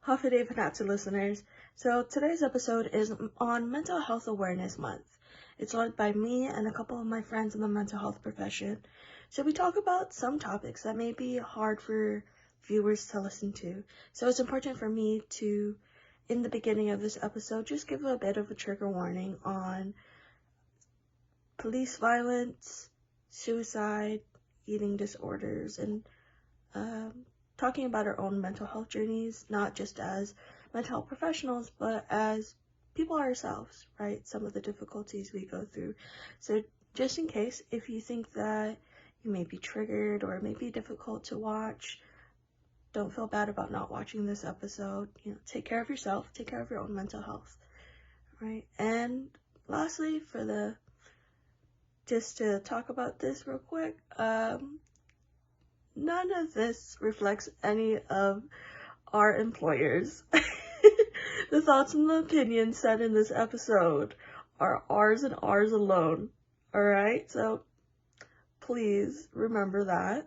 Hotline Panatsu listeners. So today's episode is on Mental Health Awareness Month. It's led by me and a couple of my friends in the mental health profession. So we talk about some topics that may be hard for viewers to listen to. So it's important for me to, in the beginning of this episode, just give a bit of a trigger warning on police violence, suicide, eating disorders, and talking about our own mental health journeys, not just as mental health professionals, but as people ourselves, right? Some of the difficulties we go through. So just in case, if you think that you may be triggered or it may be difficult to watch, don't feel bad about not watching this episode. Take care of yourself, take care of your own mental health, right? And lastly, just to talk about this real quick, none of this reflects any of our employers. The thoughts and the opinions said in this episode are ours and ours alone. Alright? So please remember that.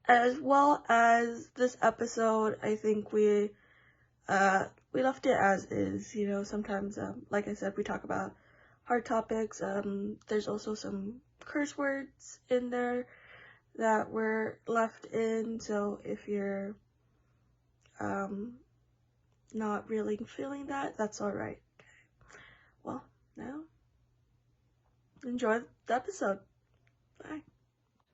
As well as this episode, I think we left it as is. Sometimes, like I said, we talk about hard topics. There's also some curse words in there that were left in, so if you're not really feeling that, that's alright. Okay. Well, now, enjoy the episode. Bye.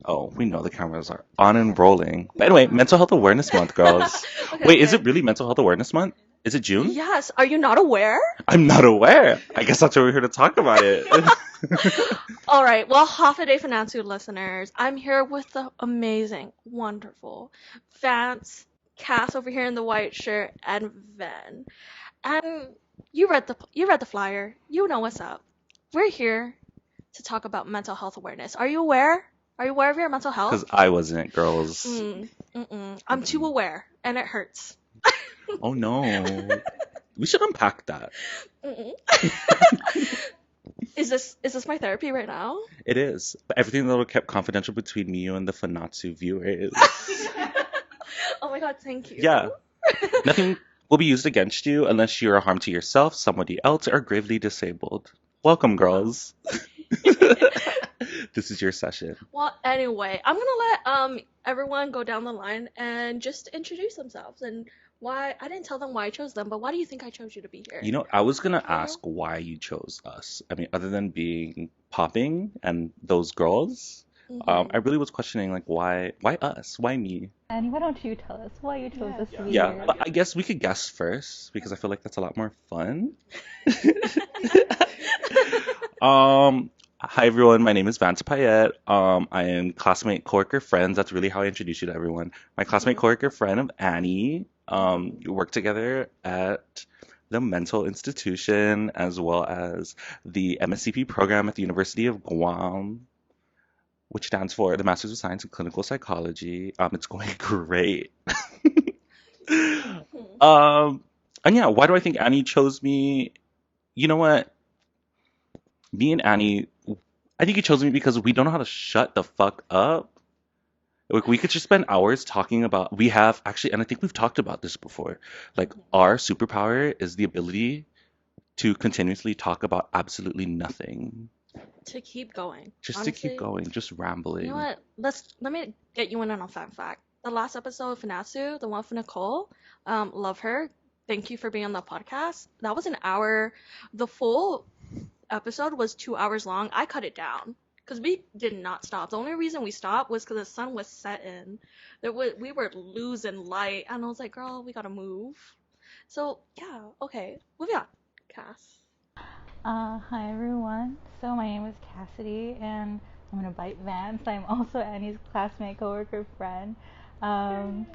Oh, we know the cameras are on and rolling. But anyway, Mental Health Awareness Month, girls. Wait, is it really Mental Health Awareness Month? Is it June? Yes. Are you not aware? I'm not aware. I guess that's why we're here to talk about it. All right. Well, Hotline Panatsu listeners, I'm here with the amazing, wonderful Vance, Cass over here in the white shirt, and Ven. And you read the flyer. You know what's up. We're here to talk about mental health awareness. Are you aware? Are you aware of your mental health? Because I wasn't, girls. I'm too aware, and it hurts. Oh no. We should unpack that. Is this my therapy right now? It is. But everything that was kept confidential between me, you, and the Fanatsu viewers. Oh my god, thank you. Yeah. Nothing will be used against you unless you are harm to yourself, somebody else, or gravely disabled. Welcome, girls. This is your session. Well, anyway, I'm gonna let everyone go down the line and just introduce themselves and why. I didn't tell them why I chose them, but why do you think I chose you to be here? I was gonna ask why you chose us. I mean, other than being popping and those girls, I really was questioning, like, why us? Why me? Annie, why don't you tell us why you chose us to be Yeah, here? but I guess we could guess first because I feel like that's a lot more fun. Hi everyone, my name is Vance Paet. I am classmate, coworker, friends. That's really how I introduce you to everyone. My classmate, coworker, friend of Annie. We work together at the mental institution as well as the MSCP program at the University of Guam, which stands for the Masters of Science in Clinical Psychology. It's going great. And yeah, why do I think Annie chose me? You know what? Me and Annie, I think you chose me because we don't know how to shut the fuck up. Like, we could just spend hours talking about, we have actually, and I think we've talked about this before, like, our superpower is the ability to continuously talk about absolutely nothing. To keep going. Just Honestly, to keep going, just rambling. You know what? Let me get you in on a fun fact. The last episode of Fanatsu, the one for Nicole, love her. Thank you for being on the podcast. That was an hour. The full episode was 2 hours long. I cut it down because we did not stop. The only reason we stopped was because the sun was setting. We were losing light, and I was like, "Girl, we gotta move." So yeah, okay, moving on. Cass. Hi everyone. So my name is Kassidee, and I'm gonna bite Vance. I'm also Annie's classmate, coworker, friend. I'm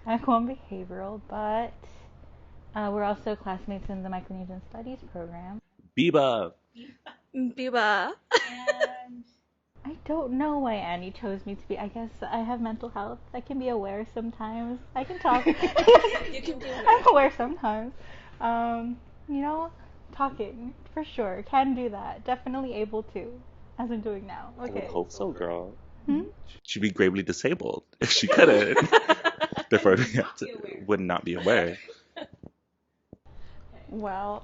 Guam Behavioral, but we're also classmates in the Micronesian Studies program. Biba. Biba. And I don't know why Annie chose me to be. I guess I have mental health. I can be aware sometimes. I can talk. You can do it. I'm aware sometimes. Talking for sure. Can do that. Definitely able to, as I'm doing now. I Okay. would hope so, girl. Hmm? She'd be gravely disabled if she couldn't. Therefore, would not be aware. Well,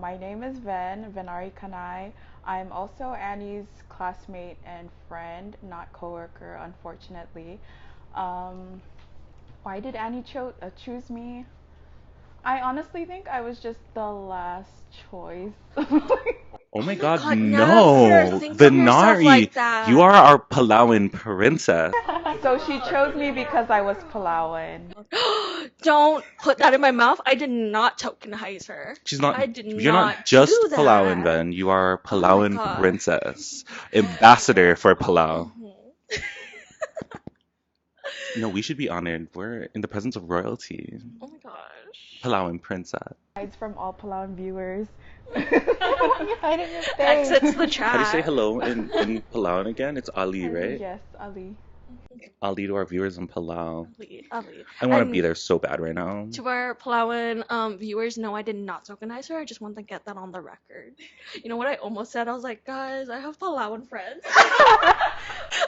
my name is Venaure Kanai. I'm also Annie's classmate and friend, not coworker, unfortunately. Why did Annie choose me? I honestly think I was just the last choice. Oh my God, God, no. never think of yourself Venaure, like that. you are our Palauan princess. So she chose me because I was Palauan. Don't put that in my mouth. I did not tokenize her. She's not. I did You're not not just do that. Palauan, Ven. You are Oh my Palauan God. princess, ambassador for Palau. Mhm. No, we should be honored. We're in the presence of royalty. Oh my gosh. Palauan princess. Besides from all Palauan viewers. You're hiding your face. Exits the chat. How do you say hello in Palauan again? It's Ali, right? Yes, Ali. Ali to our viewers in Palau. Ali. I want to And be there so bad right now. to our Palauan viewers, no, I did not tokenize her. I just want to get that on the record. You know what I almost said? I was like, guys, I have Palauan friends.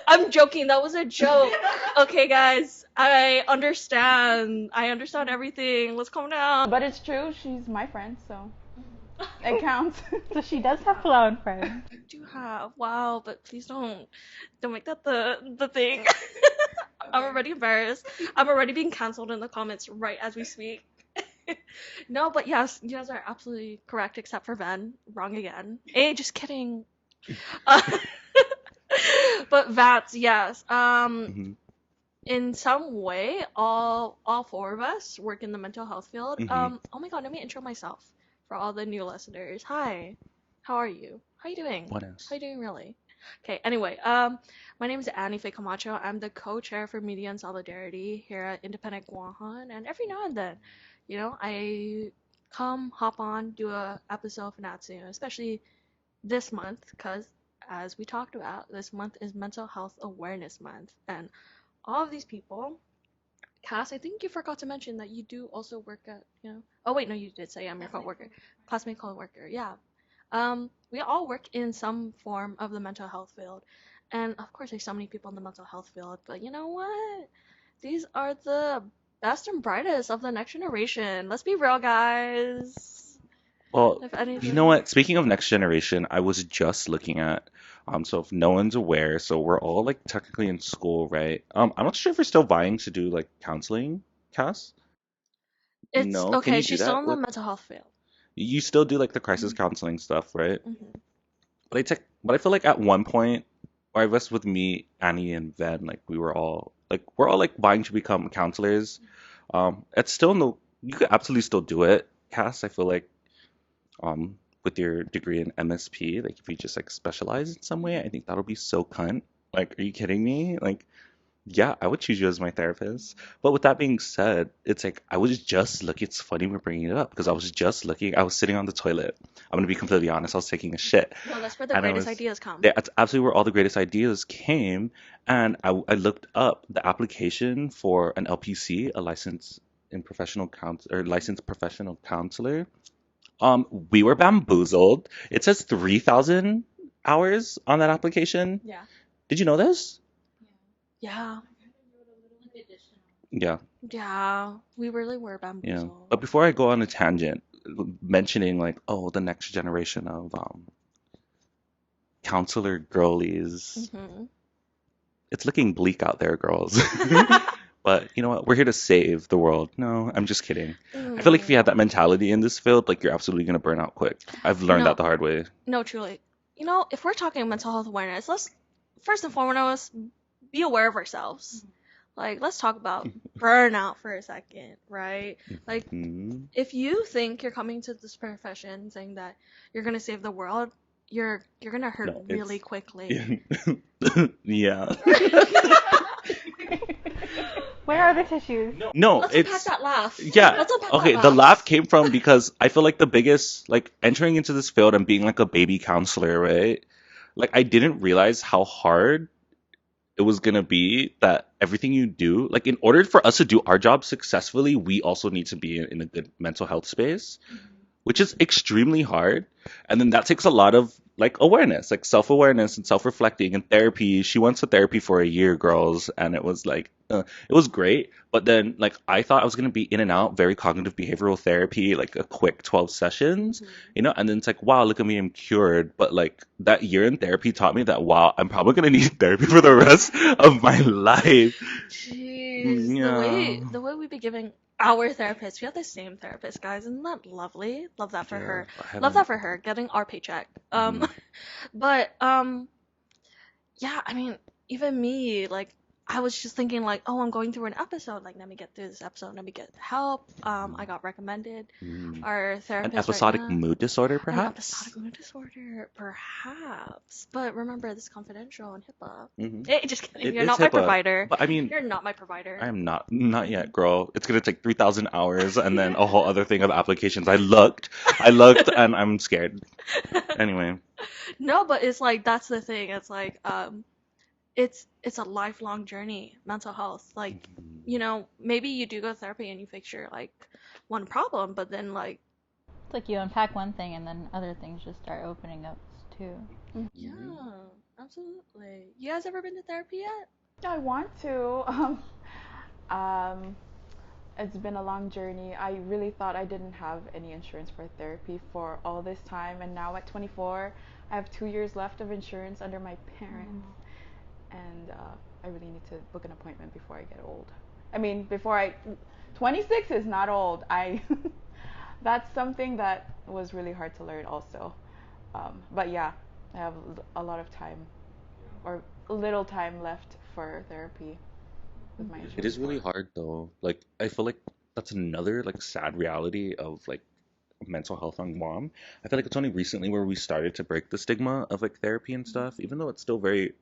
I'm joking. That was a joke. Okay, guys, I understand. I understand everything. Let's calm down. But it's true, she's my friend, so it counts. So she does have Palauan friends. I do have. Wow, but please don't make that the thing. I'm already embarrassed. I'm already being canceled in the comments right as we speak. No, but yes, you guys are absolutely correct, except for Ben. Wrong again. Hey, just kidding. But Vance, yes. Mhm. In some way, all four of us work in the mental health field. Mhm. Oh my God, let me intro myself for all the new listeners. Hi, how are you? How are you doing? What else? How are you doing, really? Okay, anyway, my name is Annie Fay Camacho. I'm the co-chair for Media and Solidarity here at Independent Guam, and every now and then, you know, I come, hop on, do a episode of Natsu, especially this month, because as we talked about, this month is Mental Health Awareness Month, and all of these people, Cass, I think you forgot to mention that you do also work at, you know, oh wait, no, you did say I'm your co-worker, classmate co-worker, yeah. We all work in some form of the mental health field, and of course there's so many people in the mental health field, but you know what? These are the best and brightest of the next generation. Let's be real, guys. Well, If anything, you know what? Speaking of next generation, I was just looking at, so if no one's aware, so we're all like technically in school, right? I'm not sure if we're still vying to do like counseling, Cass. It's No, can okay. you do She's still that? in the mental health field. You still do like the crisis counseling stuff, right? Hmm. But I feel like at one point, or I guess with me, Annie, and Ven, like we're all like vying to become counselors. It's still no, you could absolutely still do it, Cass. I feel like, with your degree in MSP, like if you just like specialize in some way, I think that'll be so cunt. Like, are you kidding me? Like, yeah, I would choose you as my therapist. But with that being said, it's like I was just looking. It's funny we're bringing it up because I was just looking. I was sitting on the toilet. I'm gonna be completely honest. I was taking a shit, No, that's where the and I greatest was ideas come. that's absolutely where all the greatest ideas came. And I looked up the application for an LPC, a licensed in professional counsel or licensed professional counselor. We were bamboozled. It says 3,000 hours on that application. Yeah. Did you know this? Yeah. Yeah. Yeah. We really were Yeah. bamboozled. But before I go on a tangent, mentioning like, oh, the next generation of counselor girlies, Hmm. it's looking bleak out there, girls. But you know what? We're here to save the world. No, I'm just kidding. I feel like if you have that mentality in this field, like you're absolutely gonna burn out quick. I've learned No. that the hard way. No, truly. You know, if we're talking mental health awareness, let's first and foremost be aware of ourselves. Like, let's talk about burnout for a second, right? Like, Mhm. if you think you're coming to this profession saying that you're gonna save the world, you're gonna hurt No, really it's quickly. yeah. Where are the tissues? No, Let's unpack it's that laugh. yeah. Let's unpack Okay, that the laugh came from because I feel like the biggest like entering into this field and being like a baby counselor, right? Like I didn't realize how hard it was gonna be that everything you do, like in order for us to do our job successfully, we also need to be in a good mental health space, which is extremely hard. And then that takes a lot of like awareness, like self-awareness and self-reflecting and therapy. She went to therapy for a year, girls, and it was like It was great, but then like I thought I was gonna be in and out, very cognitive behavioral therapy, like a quick 12 sessions, and then it's like, wow, look at me, I'm cured. But like that year in therapy taught me that wow, I'm probably gonna need therapy for the rest of my life. Jeez, Yeah. the way we be giving our therapist, we have the same therapist, guys. Isn't that lovely? Love that for Yeah, her. I Love haven't. that for her, getting our paycheck. Mhm. But yeah, I mean, even me, like, I was just thinking, like, oh, I'm going through an episode. Like, let me get through this episode. Let me get help. I got recommended Mm. our An therapist right episodic now. mood disorder, An perhaps? episodic mood disorder, perhaps. But remember, this is confidential and HIPAA. Hmm. Just kidding. It You're is not my HIPAA, provider. but I mean, You're not my provider. I am not yet, girl. It's gonna take 3,000 hours and then a whole other thing of applications. I looked, and I'm scared. Anyway. No, but it's like that's the thing. It's like it's a lifelong journey, mental health. Like, maybe you do go to therapy and you fix your like one problem, but then like It's like you unpack one thing and then other things just start opening up too. yeah, absolutely. You guys ever been to therapy yet? I want to. Um, it's been a long journey. I really thought I didn't have any insurance for therapy for all this time, and now at 24, I have 2 years left of insurance under my parents, and I really need to book an appointment before I get old. I mean, 26 is not old. That's something that was really hard to learn also. But yeah, I have a lot of time, or little time left for therapy with my It insurance. is really hard though. Like I feel like that's another like sad reality of like mental health on Guam. I feel like it's only recently where we started to break the stigma of like therapy and stuff, even though it's still very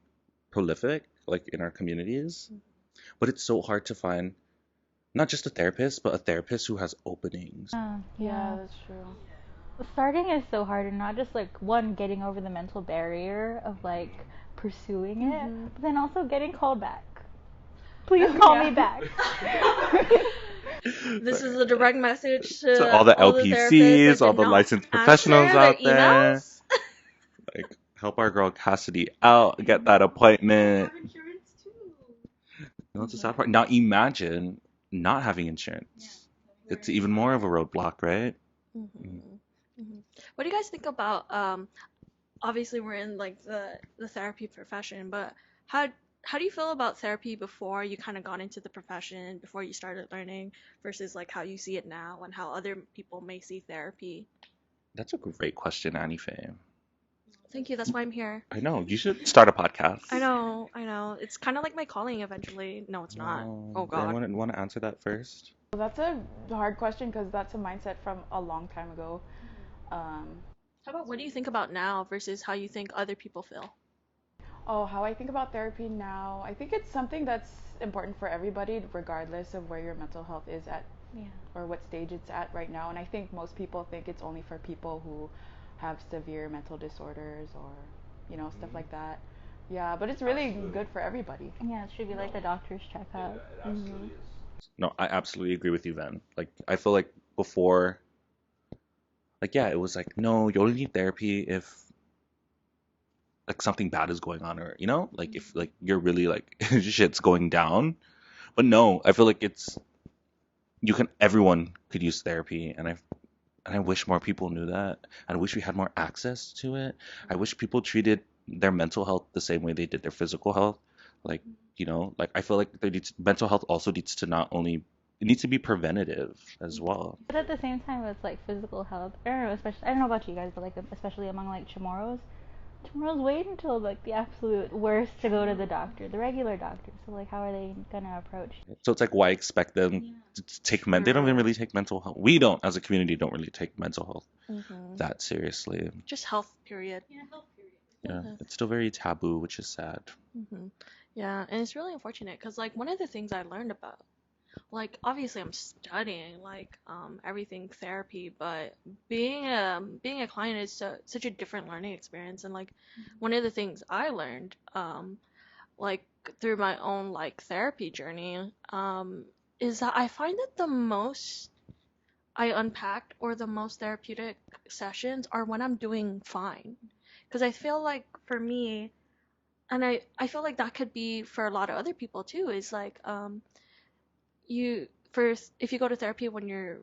prolific like in our communities. But it's so hard to find not just a therapist, but a therapist who has openings. Yeah, that's true. Starting is so hard, and not just like one getting over the mental barrier of like pursuing it, but then also getting called back. Please call me back. This is a direct message to So all the therapists LPCs, that all did the not licensed answer professionals their out there, emails. like help our girl Kassidee out, get that appointment. That's the sad part. Now imagine not having insurance. It's even more of a roadblock, right? What do you guys think about obviously we're in like the therapy profession, but how do you feel about therapy before you kind of got into the profession, before you started learning, versus like how you see it now and how other people may see therapy? That's a great question, Annie Faye. Thank you. That's why I'm here. I know. You should start a podcast. I know. It's kind of like my calling eventually. No, it's not. Oh God. Anyone want to answer that first? Well, that's a hard question because that's a mindset from a long time ago. How about what do you think about now versus how you think other people feel? Oh, how I think about therapy now. I think it's something that's important for everybody, regardless of where your mental health is at or what stage it's at right now. And I think most people think it's only for people who have severe mental disorders or, stuff like that. Yeah, but it's really good for everybody. Yeah, it should be like the doctor's checkup. No, I absolutely agree with you, Van. Like, I feel like before, like, yeah, it was like, no, you only need therapy if, like, something bad is going on, or, like, if, like, you're really, like, shit's going down. But no, I feel like everyone could use therapy, and I wish more people knew that. I wish we had more access to it. I wish people treated their mental health the same way they did their physical health. Like, like I feel like mental health also needs to it needs to be preventative as well. But at the same time, it's like physical health. I don't know, especially I don't know about you guys, but like especially among like Chamorros wait until like the absolute worst to go to the doctor, the regular doctor. So like, how are they gonna approach? So it's like, why expect them to take they don't even really take mental health. We don't, as a community, don't really take mental health that seriously. Just health, period. Yeah, it's still very taboo, which is sad. Yeah, and it's really unfortunate because like one of the things I learned about, like obviously I'm studying like everything therapy, but being a client is such a different learning experience. And like one of the things I learned like through my own like therapy journey is that I find that the most I unpacked or the most therapeutic sessions are when I'm doing fine, because I feel like for me I feel like that could be for a lot of other people too. Is like you first if you go to therapy when you're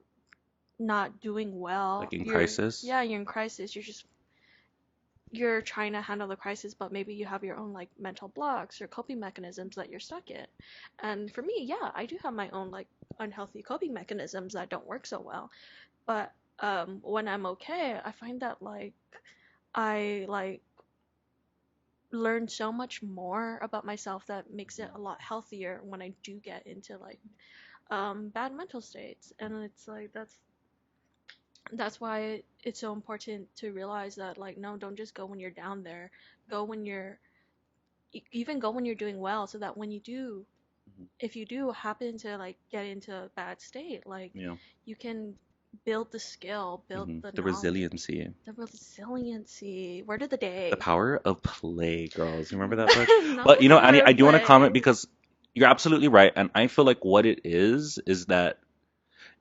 not doing well, Like in you're crisis. yeah, you're in crisis. You're trying to handle the crisis, but maybe you have your own like mental blocks or coping mechanisms that you're stuck in. And for me, yeah, I do have my own like unhealthy coping mechanisms that don't work so well. But when I'm okay, I find that like I like learn so much more about myself that makes it a lot healthier when I do get into like bad mental states. And it's like that's why it's so important to realize that like no, don't just go when you're down there. Go when you're even go when you're doing well, so that when you do, if you do happen to like get into a bad state, like Yeah. you can build the skill, build the The knowledge, resiliency. the resiliency. Word of the day. The power of play, girls. You remember that book? Not But the you know, power Annie, of I do want to comment play. because you're absolutely right, and I feel like what it is that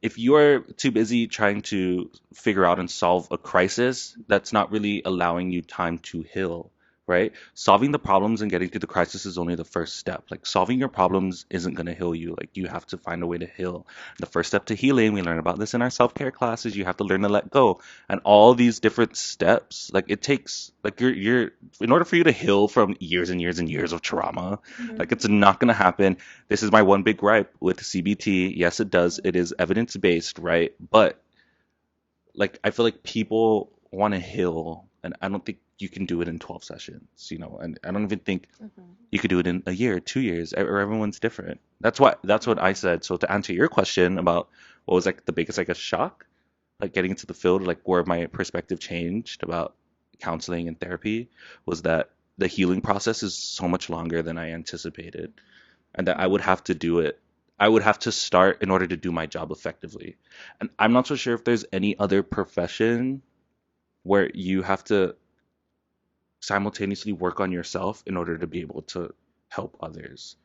if you're too busy trying to figure out and solve a crisis, that's not really allowing you time to heal, right? Solving the problems and getting through the crisis is only the first step. Like solving your problems isn't going to heal you. Like you have to find a way to heal. The first step to healing, we learn about this in our self-care classes, you have to learn to let go. And all these different steps, like it takes like you're in order for you to heal from years and years and years of trauma, like it's not going to happen. This is my one big gripe with CBT. Yes, it does. It is evidence based, right? But like I feel like people want to heal, and I don't think you can do it in 12 sessions, you know. And I don't even think you could do it in a year, 2 years. Or everyone's different. That's what I said. So to answer your question about what was like the biggest, I guess, shock, like getting into the field, like where my perspective changed about counseling and therapy, was that the healing process is so much longer than I anticipated, and that I would have to do it. I would have to start in order to do my job effectively. And I'm not so sure if there's any other profession where you have to simultaneously work on yourself in order to be able to help others.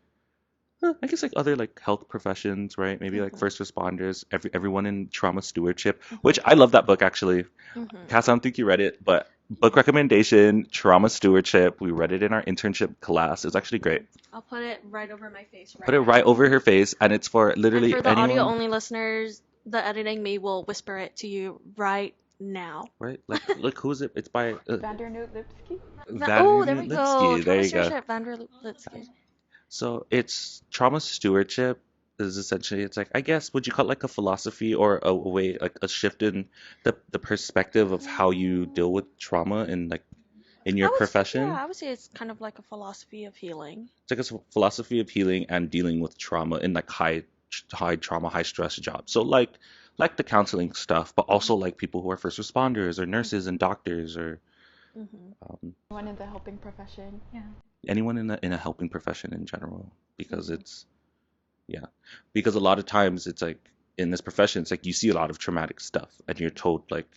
I guess like other like health professions, right? Maybe like first responders, everyone in trauma stewardship, which I love that book actually. Cass, I don't think you read it, but book recommendation, trauma stewardship. We read it in our internship class. It's actually great. I'll put it right over my face Put it right over her face, and it's for And literally for the anyone. audio only listeners, the editing me will whisper it to you right now. Right? Like, look, who's it? It's by Vandernoot Lipsky. Oh, there we go. Lipsky. There you go. Stewardship, Vander Lipsky. So it's trauma stewardship is essentially, it's like, I guess, would you call it like a philosophy or a way, like a shift in the perspective of how you deal with trauma in like in your profession? Yeah, I would say it's kind of like a philosophy of healing. It's like a philosophy of healing and dealing with trauma in like high trauma, high stress jobs. So like the counseling stuff, but also like people who are first responders or nurses and doctors or One in the helping profession. Yeah. anyone in a helping profession in general, because because a lot of times it's like in this profession, it's like you see a lot of traumatic stuff and you're told like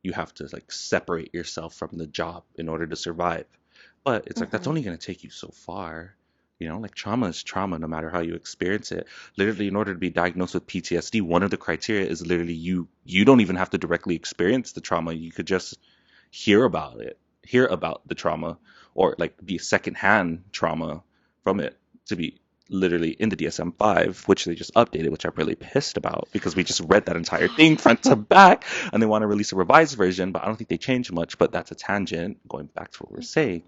you have to like separate yourself from the job in order to survive, but it's like that's only going to take you so far. You know, like trauma is trauma no matter how you experience it. Literally, in order to be diagnosed with PTSD, one of the criteria is literally you don't even have to directly experience the trauma. You could just hear about the trauma, or like be secondhand trauma from it, to be literally in the DSM-5, which they just updated, which I'm really pissed about because we just read that entire thing front to back, and they want to release a revised version, but I don't think they changed much. But that's a tangent. Going back to what we're saying.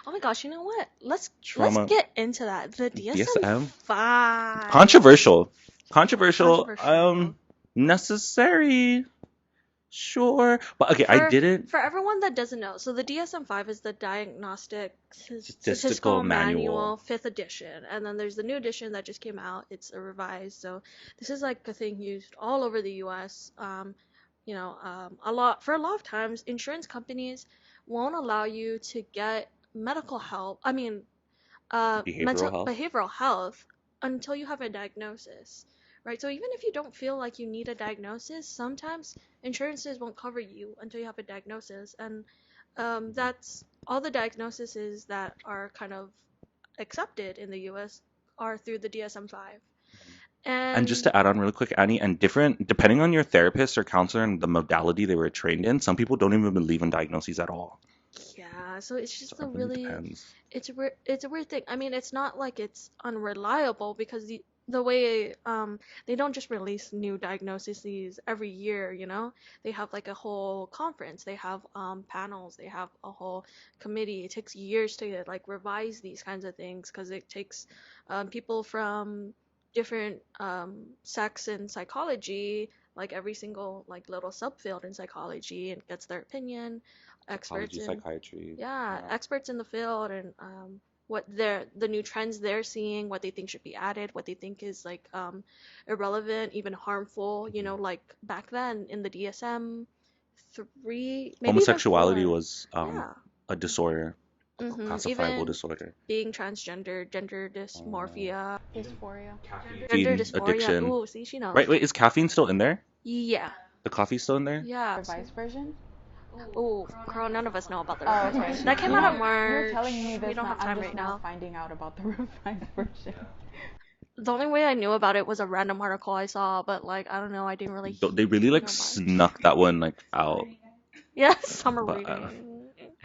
Oh my gosh, you know what? Let's Trauma. get into that. The DSM-5. Controversial. Controversial. Necessary. Sure. But okay, I didn't. For everyone that doesn't know, so the DSM-5 is the Diagnostic Statistical Manual. 5th edition. And then there's the new edition that just came out. It's a revised. So this is like a thing used all over the US. A lot of times insurance companies won't allow you to get medical help. I mean, behavioral health until you have a diagnosis. Right, so even if you don't feel like you need a diagnosis, sometimes insurances won't cover you until you have a diagnosis, and that's all the diagnoses that are kind of accepted in the U.S. are through the DSM-5. And just to add on really quick, Annie, and depending on your therapist or counselor and the modality they were trained in, some people don't even believe in diagnoses at all. Yeah, Yeah, so it's just So a it really really depends. it's a weird thing. I mean, it's not like it's unreliable because the way they don't just release new diagnoses every year, you know? They have like a whole conference, they have panels, they have a whole committee. It takes years to like revise these kinds of things because it takes people from different sects in psychology, like every single like little subfield in psychology, and gets their opinion. Experts Psychology, in psychiatry. yeah, experts in the field, and what the new trends they're seeing, what they think should be added, what they think is like irrelevant, even harmful. You know, like back then in the DSM three, maybe even Homosexuality four. was Yeah. a disorder, classifiable Even disorder. being transgender, gender dysmorphia, Dysphoria. gender Caffeine dysphoria. addiction. Ooh, see, she knows. Right, wait, is caffeine still in there? Yeah. The coffee's still in there? Yeah. Revised version? Oh, girl, none of us know about the Oh, revised okay. version. That came out in March. You're telling me this We don't now. have time I'm just right now now. finding out about the revised version. The only way I knew about it was a random article I saw, but like I don't know, I didn't really. They really like know much. snuck that one like out. Yeah, summer But, reading.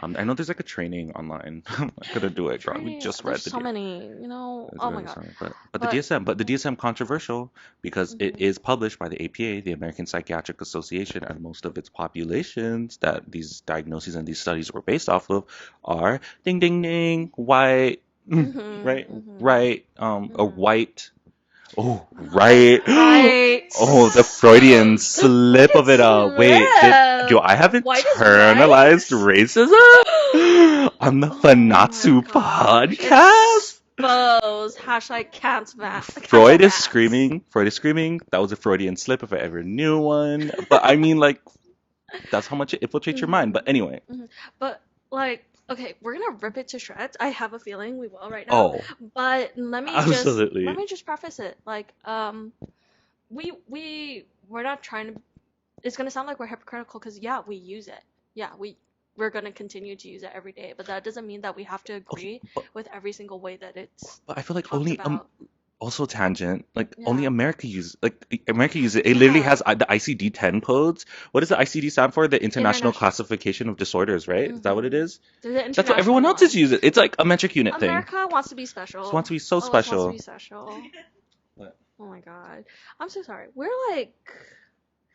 I know there's like a training online. I couldn't do it, girl. We Training, just read there's the so many, you know. Oh my god. But the DSM, the DSM controversial because it Mhm. is published by the APA, the American Psychiatric Association, and most of its populations that these diagnoses and these studies were based off of are ding ding ding white, right, right, a white. Oh, right. Right. Oh, the Freudian slip of it all. Wait, do I have White is internalized racism on the Oh Fanatsu my gosh. podcast? Expose. Hashtag can't Freud is screaming. That was a Freudian slip if I ever knew one. But I mean, like, that's how much it infiltrates your mind. But anyway. But like, okay, we're gonna rip it to shreds. I have a feeling we will right now. Oh, But let me absolutely. just preface it. Like, we're not trying to. It's gonna sound like we're hypocritical because yeah, we use it. Yeah, we're gonna continue to use it every day. But that doesn't mean that we have to agree with every single way that it's. But I feel like talked only about. also tangent, like Yeah. only America uses it. It literally has the ICD-10 codes. What does the ICD stand for? The International Classification of Disorders, right? Is that what it is? That's what everyone else is using. It's like a metric unit thing. America wants to be special. It wants to be so Always special. Wants to be special. What? Oh my god, I'm so sorry. We're like.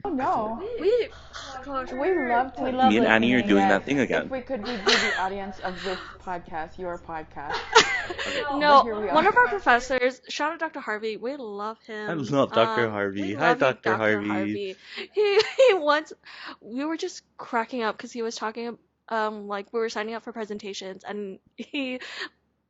Oh no. We love to. Me and Annie are doing that thing again. If we could be the audience of this podcast, your podcast. No, Here we are. one of our professors, shout out Dr. Harvey, we love him. I love Dr. Harvey. We Hi, love you, Dr. Harvey. He once, we were just cracking up because he was talking, like we were signing up for presentations, and he,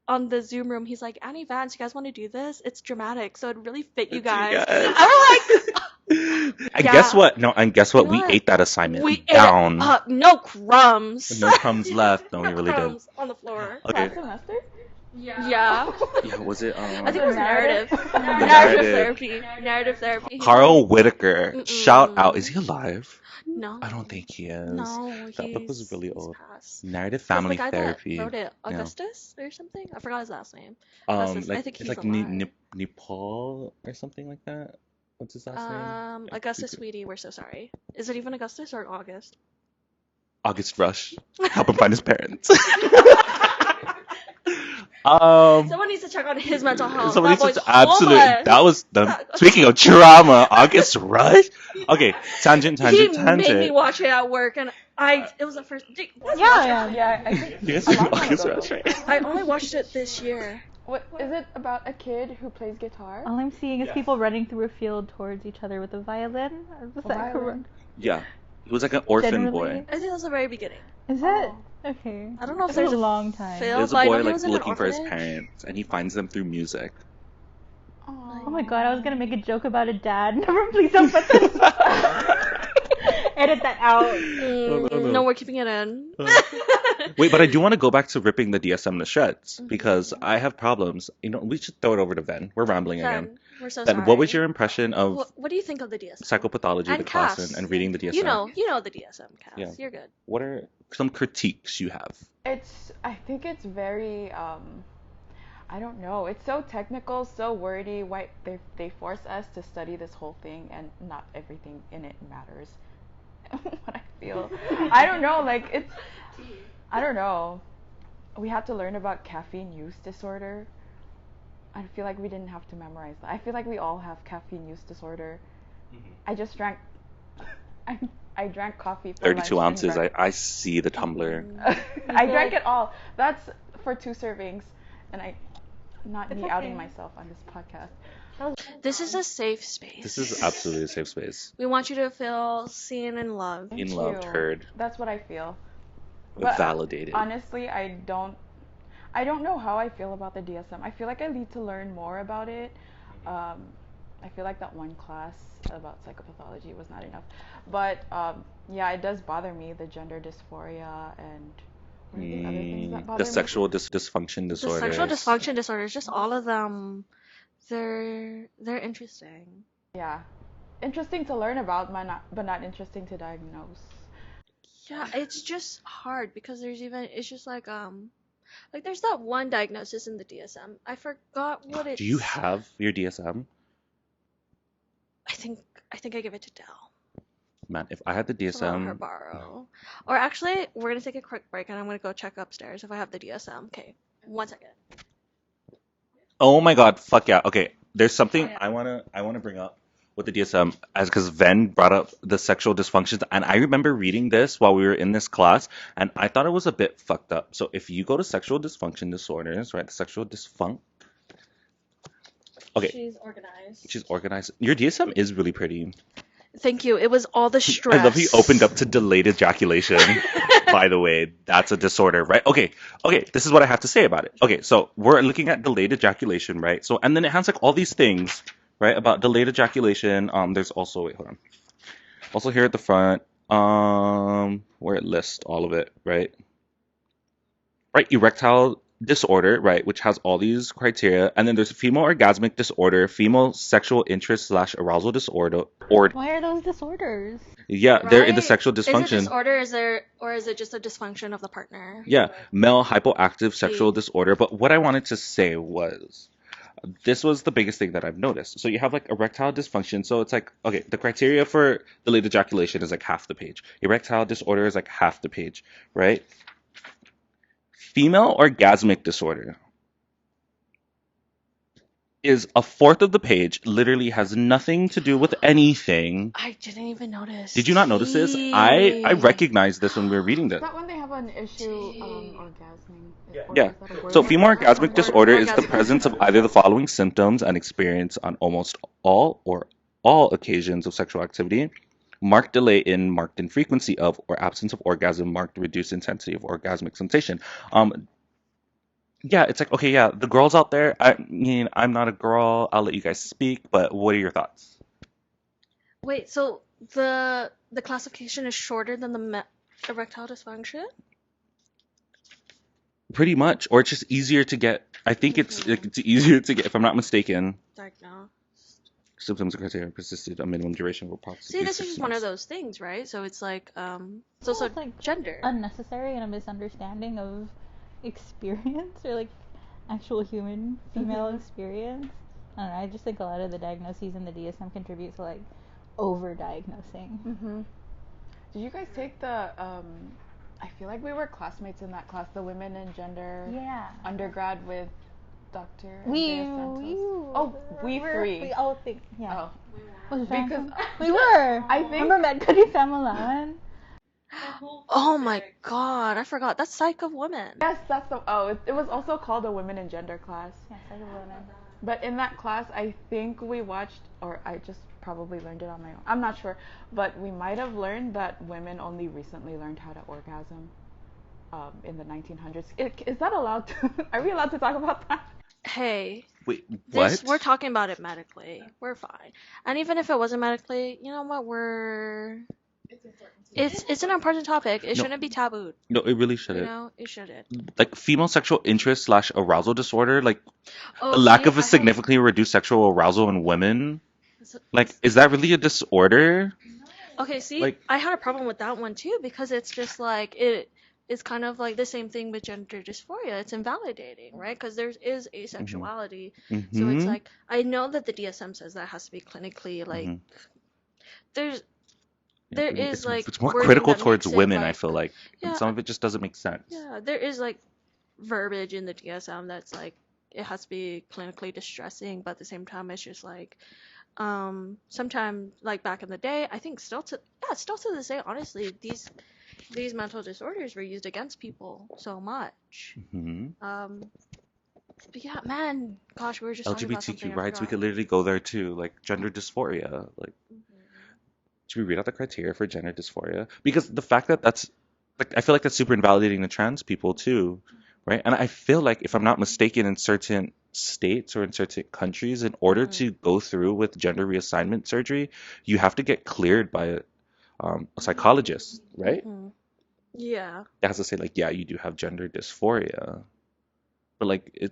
on the Zoom room, he's like, Annie, Vance, you guys want to do this? It's dramatic, so it'd really fit you guys. And we're like, And yeah. guess what? No, and guess what? You know We what? ate that assignment we down. ate it, no crumbs. No crumbs left. No, we No really did. crumbs on the floor. Okay. Last semester? Yeah. Yeah, was it? I think it was narrative. Narrative. Narrative therapy. Carl Whitaker. Mm-mm. Shout out. Is he alive? No. I don't think he is. No, That book was really he's old. passed. Narrative Who's family the guy therapy. that wrote it? Augustus or something? I forgot his last name. Like I think it's he's like alive. Nepal or something like that. What's his last name? Augustus, sweetie, we're so sorry. Is it even Augustus or August? August Rush. Help him find his parents. Someone needs to check on his mental health. Somebody That boy's says absolutely. homeless. That was the speaking of trauma. August Rush. Okay, tangent. He made me watch it at work, and it was the first. Yeah. I think You guys a know long time August ago. Rush, right? I only watched it this year. What is it about a kid who plays guitar? All I'm seeing is people running through a field towards each other with a violin. Is that violin. correct? Yeah, he was like an orphan Generally. boy. I think that was the very beginning. Is it? Okay. I don't know if It's been there's a long time. film, There's a but I know boy he like was in an looking for his orphanage. parents, and he finds them through music. Oh my god, I was gonna make a joke about a dad. Never, please don't put this. Edit that out. No, we're keeping it in. Wait, but I do want to go back to ripping the DSM to shreds Mm-hmm. because I have problems. You know, we should throw it over to Ven. We're rambling again. Then, we're so Then, sorry. what was your impression of What do you think of the DSM? psychopathology, And the class, Cass. and reading the DSM? You know the DSM, Cass. Yeah. You're good. What are some critiques you have? I think it's very I don't know. It's so technical, so wordy. Why they force us to study this whole thing, and not everything in it matters. What I feel, I don't know. Like I don't know. we had to learn about caffeine use disorder. I feel like we didn't have to memorize that. I feel like we all have caffeine use disorder. I just drank. I drank coffee for 32 lunch ounces. and I see the tumbler. I drank it all. That's for 2 servings, and not It's me outing okay. myself on this podcast. This is a safe space. This is absolutely a safe space. We want you to feel seen and loved. Thank Loved, you. heard, That's what I feel. But validated. honestly, I don't know how I feel about the DSM. I feel like I need to learn more about it. I feel like that one class about psychopathology was not enough. But yeah, it does bother me, the gender dysphoria and what are the other things that bother The me? sexual dysfunction The disorder. sexual dysfunction disorders, just all of them, they're interesting. Yeah. Interesting to learn about, but not interesting to diagnose. Yeah, it's just hard because it's just like there's that one diagnosis in the DSM. I forgot what it's. Do you have your DSM? I think I give it to Dell. Man, if I had the To let her DSM, borrow. Or actually, we're gonna take a quick break and I'm gonna go check upstairs if I have the DSM. Okay, 1 second. oh my god, fuck yeah. Okay, there's something I wanna bring up with the DSM as because Ven brought up the sexual dysfunctions, and I remember reading this while we were in this class, and I thought it was a bit fucked up. So if you go to sexual dysfunction disorders, right, the sexual dysfunct. Okay, She's organized. she's organized. Your DSM is really pretty. Thank you. It was all the stress. I love he opened up to delayed ejaculation. By the way, that's a disorder, right? Okay, this is what I have to say about it. Okay, so we're looking at delayed ejaculation, right? So, and then it has like all these things, right, about delayed ejaculation. There's also, wait, hold on. Also here at the front, where it lists all of it, right? Right, erectile disorder, right, which has all these criteria, and then there's female orgasmic disorder, female sexual interest / arousal disorder, or Why are those disorders? yeah, they're in the Right? sexual Is it dysfunction. disorder? Or is it just a dysfunction of the partner? Yeah, male hypoactive sexual See. disorder. But what I wanted to say was, this was the biggest thing that I've noticed. So you have like erectile dysfunction. So it's like, okay, the criteria for delayed ejaculation is like half the page. Erectile disorder is like half the page, right? Female orgasmic disorder is a fourth of the page, literally has nothing to do with anything. I didn't even notice. Did you not notice this? I recognized this when we were reading this. Is that when they have an issue orgasming? Yeah. Is that a word? So female orgasmic disorder is the presence of either the following symptoms and experience on almost all or all occasions of sexual activity: marked delay in, marked infrequency of, or absence of orgasm, marked reduced intensity of orgasmic sensation. Yeah, it's like, okay, yeah, the girls out there, I mean, I'm not a girl, I'll let you guys speak, but what are your thoughts? Wait, so the classification is shorter than the erectile dysfunction? Pretty much, or it's just easier to get. I think it's easier to get, if I'm not mistaken. Diagnosed. Symptoms and criteria persisted a minimum duration of approximately See, this 6 is just one of months. those things, right? So it's like, So so it's like gender. unnecessary and a misunderstanding of experience or like actual human female experience. I don't know. I just think a lot of the diagnoses in the DSM contribute to like over-diagnosing. Mm-hmm. Did you guys take the? I feel like we were classmates in that class, the women and gender Yeah. undergrad with Dr. We Andrea Santos. oh Oh, we three. We all think yeah. Oh, Was because Vance- we were. I think- Remember Medcody Femoral? Oh my god, I forgot. That's Psych of Women. yes, that's the. Oh, it was also called a women and gender class. Yes, I remember. But in that class, I think we watched, or I just probably learned it on my own. I'm not sure, but we might have learned that women only recently learned how to orgasm in the 1900s. Is that allowed to? Are we allowed to talk about that? Hey, Wait, what? we're talking about it medically. We're fine. And even if it wasn't medically, you know what? It's an important topic. It No. shouldn't be tabooed. No, it really You shouldn't. know, it shouldn't. Like female sexual interest / arousal disorder, like Oh, a lack see, of I a have- significantly reduced sexual arousal in women. So- Like, is that really a disorder? Okay, see, Like- I had a problem with that one too because it's just like it's kind of like the same thing with gender dysphoria. It's invalidating, right? Because there is asexuality. So it's Mhm. like I know that the DSM says that has to be clinically like Mhm. there's Yeah, there I mean, is like it's more wording critical that towards makes it, women. I like- feel like, and Yeah, some of it just doesn't make sense. yeah, there is like verbiage in the DSM that's like it has to be clinically distressing, but at the same time it's just like sometimes like back in the day, I think still to this day, honestly, these mental disorders were used against people so much. But yeah, man, gosh, we were just talking about something. LGBTQ rights, we could literally go there too, like gender dysphoria. Like, should we read out the criteria for gender dysphoria? Because the fact that that's, like, I feel like that's super invalidating to trans people too, right? And I feel like, if I'm not mistaken, in certain states or in certain countries, in order to go through with gender reassignment surgery, you have to get cleared by a psychologist, right? Yeah. It has to say, like, yeah, you do have gender dysphoria. But like,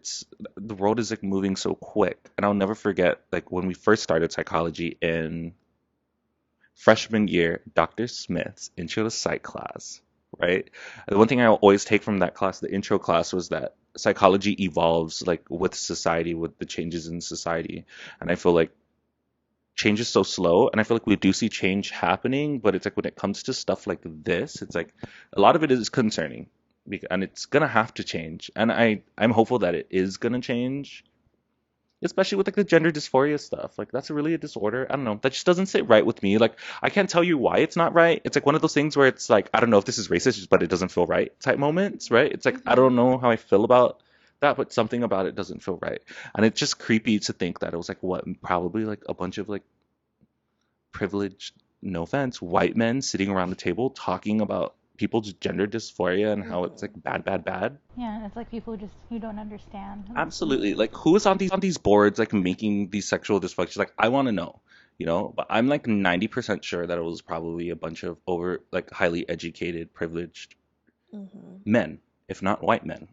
the world is like moving so quick, and I'll never forget like when we first started psychology in freshman year, Dr. Smith's intro to psych class, right? The one thing I always take from that class, the intro class, was that psychology evolves like with society, with the changes in society, and I feel like change is so slow, and I feel like we do see change happening, but it's like when it comes to stuff like this, it's like a lot of it is concerning. And it's gonna have to change, and I'm hopeful that it is gonna change, especially with like the gender dysphoria stuff. Like, that's really a disorder. I don't know, that just doesn't sit right with me. Like, I can't tell you why it's not right. It's like one of those things where it's like, I don't know if this is racist, but it doesn't feel right type moments, right? It's like, I don't know how I feel about that, but something about it doesn't feel right. And it's just creepy to think that it was like, what, probably like a bunch of like privileged, no offense, white men sitting around the table talking about people's gender dysphoria and how it's like bad. Yeah, it's like people who don't understand. Absolutely. Like, who is on these boards like making these sexual dysfunctions? Like, I want to know, but I'm like 90% sure that it was probably a bunch of highly educated, privileged men, if not white men,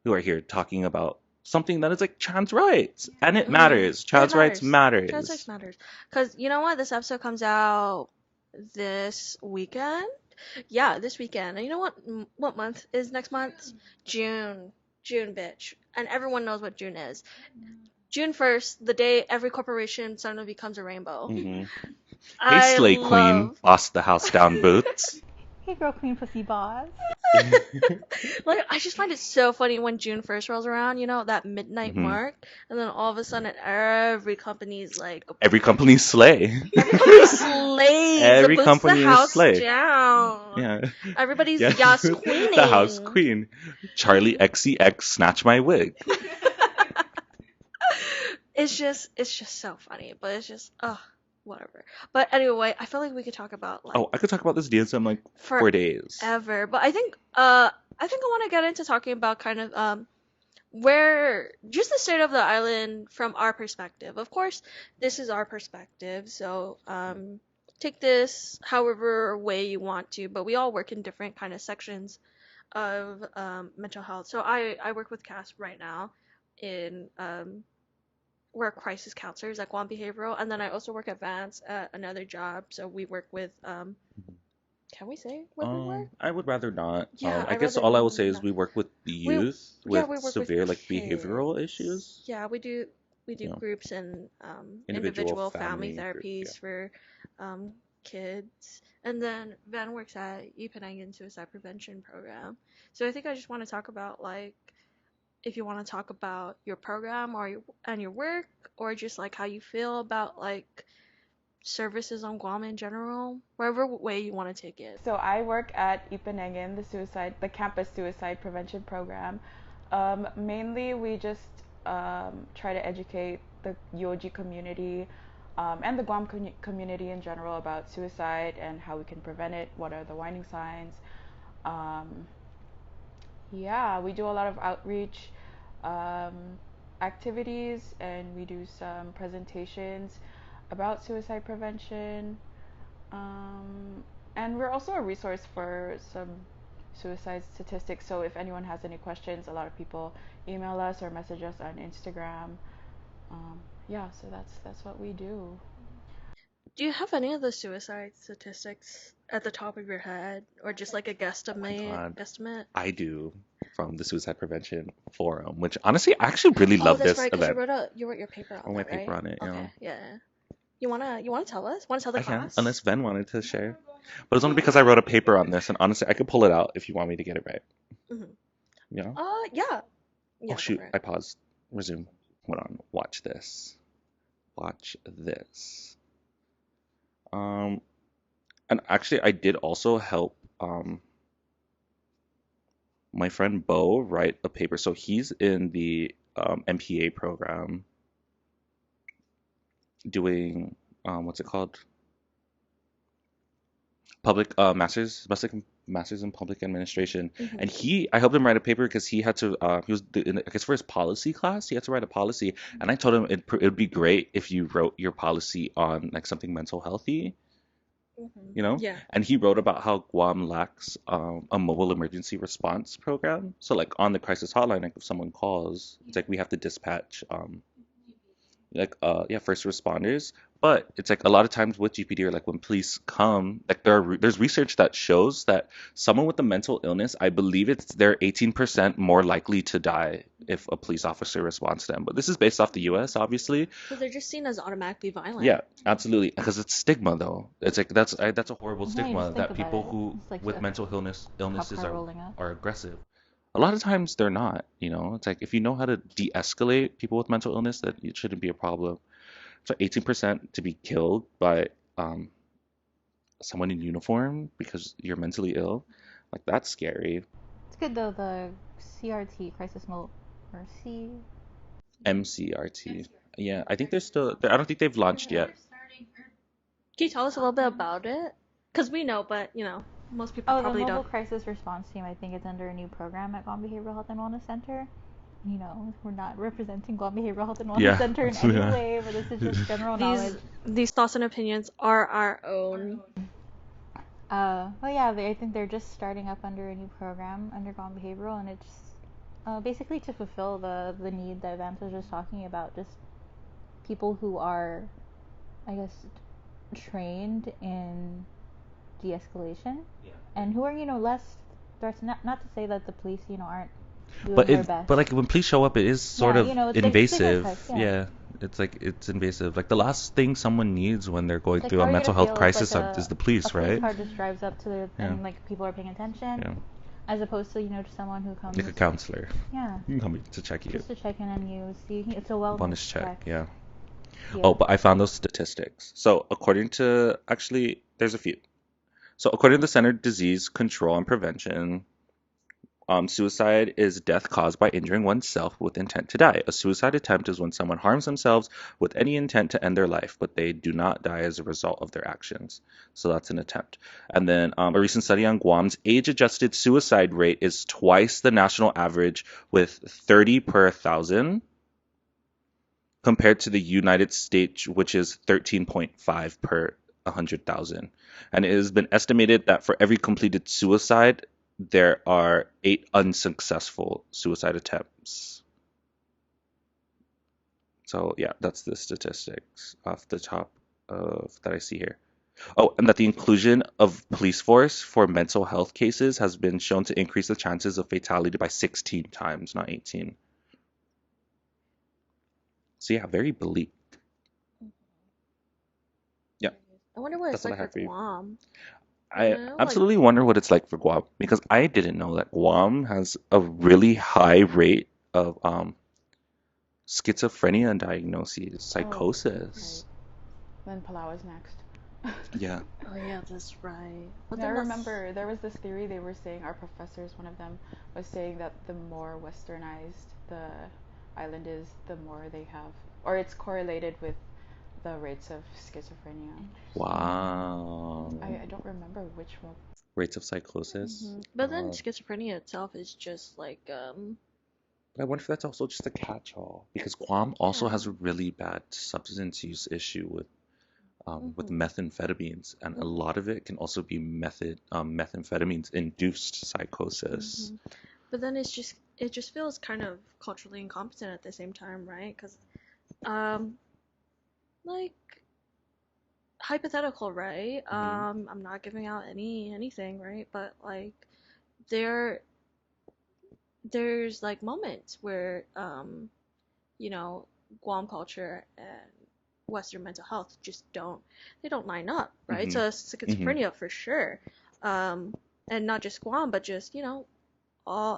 who are here talking about something that is like trans rights, and it matters. Trans rights matters. Trans rights matters. Because you know what? This episode comes out this weekend. Yeah, this weekend. And you know what month is next month? June, bitch. And everyone knows what June is. June 1st, the day every corporation suddenly becomes a rainbow. Hey, Slay Queen, boss the house down boots. Hey, girl queen pussy boss. Like, I just find it so funny when June 1st rolls around, that midnight mark, and then all of a sudden every company's like... Every company's slay. Every company's slay. Every company is slay. Down. Yeah. Everybody's yes queening. The house queen. Charlie XCX, snatch my wig. It's just so funny, but it's just, whatever. But anyway, I feel like we could talk about like... Oh, I could talk about this DSM like for days. Ever. But I think I want to get into talking about kind of where just the state of the island from our perspective. Of course, this is our perspective, so take this however way you want to, but we all work in different kind of sections of mental health. So I work with Cass right now in we're crisis counselors at Guam Behavioral, and then I also work at Vance at another job. So we work with can we say what we work? I would rather not. Yeah, I guess all I will say is we work with the youth with severe like behavioral issues. Yeah, we do groups and individual family therapies for kids. And then Van works at Penang Suicide Prevention Program. So I think I just want to talk about like if you want to talk about your program and your work, or just like how you feel about like services on Guam in general, whatever way you want to take it. So I work at Ipanengan, the campus suicide prevention program. Mainly we just try to educate the UOG community and the Guam community in general about suicide and how we can prevent it, what are the warning signs. Yeah, we do a lot of outreach activities, and we do some presentations about suicide prevention. And we're also a resource for some suicide statistics. So if anyone has any questions, a lot of people email us or message us on Instagram. Yeah, so that's what we do. Do you have any of the suicide statistics at the top of your head, or just like a guesstimate? I do, from the Suicide Prevention Forum, which honestly I actually really love this right, event. You wrote your paper on it. My paper on it. Okay, yeah. You wanna tell us? Want to tell the class? Unless Ven wanted to share, but it's only because I wrote a paper on this, and honestly I could pull it out if you want me to get it right. Yeah. Yeah. Oh Go shoot! for it. I paused. Resume. Hold on. Watch this. Watch this. And actually, I did also help my friend Bo write a paper. So he's in the MPA program doing what's it called? Public masters in public administration. Mhm. And I helped him write a paper because he had to he was I guess for his policy class he had to write a policy, and I told him it'd be great if you wrote your policy on like something mental healthy, you know. Yeah. And he wrote about how Guam lacks a mobile emergency response program. So like on the crisis hotline, like if someone calls, it's like we have to dispatch first responders. But it's like a lot of times with GPD, or like when police come, like there's research that shows that someone with a mental illness, I believe they're 18% more likely to die if a police officer responds to them. But this is based off the US, obviously. Because they're just seen as automatically violent. Yeah, absolutely. Because it's stigma, though. It's like that's a horrible Yeah, you stigma just think that people about it. who It's like with a mental illnesses car rolling up. are aggressive. A lot of times they're not, you know. It's like if you know how to de-escalate people with mental illness, that it shouldn't be a problem. So 18% to be killed by someone in uniform because you're mentally ill, like that's scary. It's good though, the CRT crisis mode or C. MCRT. Yeah, I think they're still. I don't think they've launched yet. Can you tell us a little bit about it? Because we know, but most people Oh, the probably mobile don't. crisis response team. I think it's under a new program at Guam Behavioral Health and Wellness Center. You know, we're not representing Guam Behavioral Health and Wellness Yeah, Center in any yeah. way, but this is just general knowledge. These thoughts and opinions are our own. Well, yeah, I think they're just starting up under a new program under Guam Behavioral, and it's basically to fulfill the need that Vance was just talking about, just people who are, I guess, trained in de-escalation, and who are less threats. Not to say that the police aren't doing But their best. but like when police show up, it is sort Yeah, of it's like invasive. stigmatized, Yeah, it's like it's invasive. Like the last thing someone needs when they're going Like, through how a are you mental gonna health feel if, crisis like, is the police, a police right? car just drives up to the Yeah. and like people are paying attention, Yeah, as opposed to to someone who comes like a counselor. yeah You can come to check you. just to check in on you, see it's a wellness Bonus check. Yeah. Yeah. Oh, but I found those statistics. So according to there's a few. So according to the Center for Disease Control and Prevention, suicide is death caused by injuring oneself with intent to die. A suicide attempt is when someone harms themselves with any intent to end their life, but they do not die as a result of their actions. So that's an attempt. And then a recent study on Guam's age-adjusted suicide rate is twice the national average, with 30 per 1,000, compared to the United States, which is 13.5 per 100,000. And it has been estimated that for every completed suicide, there are 8 unsuccessful suicide attempts. So yeah, that's the statistics off the top of that I see here. Oh, and that the inclusion of police force for mental health cases has been shown to increase the chances of fatality by 16 times, not 18. So yeah, very bleak. Yeah, I wonder what that's it's what I like have for for you. Guam. I Like, absolutely wonder what it's like for Guam, because I didn't know that Guam has a really high rate of schizophrenia diagnoses, psychosis. Then Palau is next. Yeah. oh yeah, that's right. But Yeah, I then that's- remember there was this theory they were saying, our professors, one of them was saying that the more westernized the island is, the more they have, or it's correlated with the rates of schizophrenia. Wow. I don't remember which one. Rates of psychosis. But then Wow. schizophrenia itself is just like I wonder if that's also just a catch-all, because Guam also has a really bad substance use issue with methamphetamines, and a lot of it can also be methamphetamines induced psychosis. But then it just feels kind of culturally incompetent at the same time, right? Because like hypothetical, right? I'm not giving out anything, right? But like there's like moments where Guam culture and Western mental health just don't line up, right? So schizophrenia for sure, and not just Guam, but just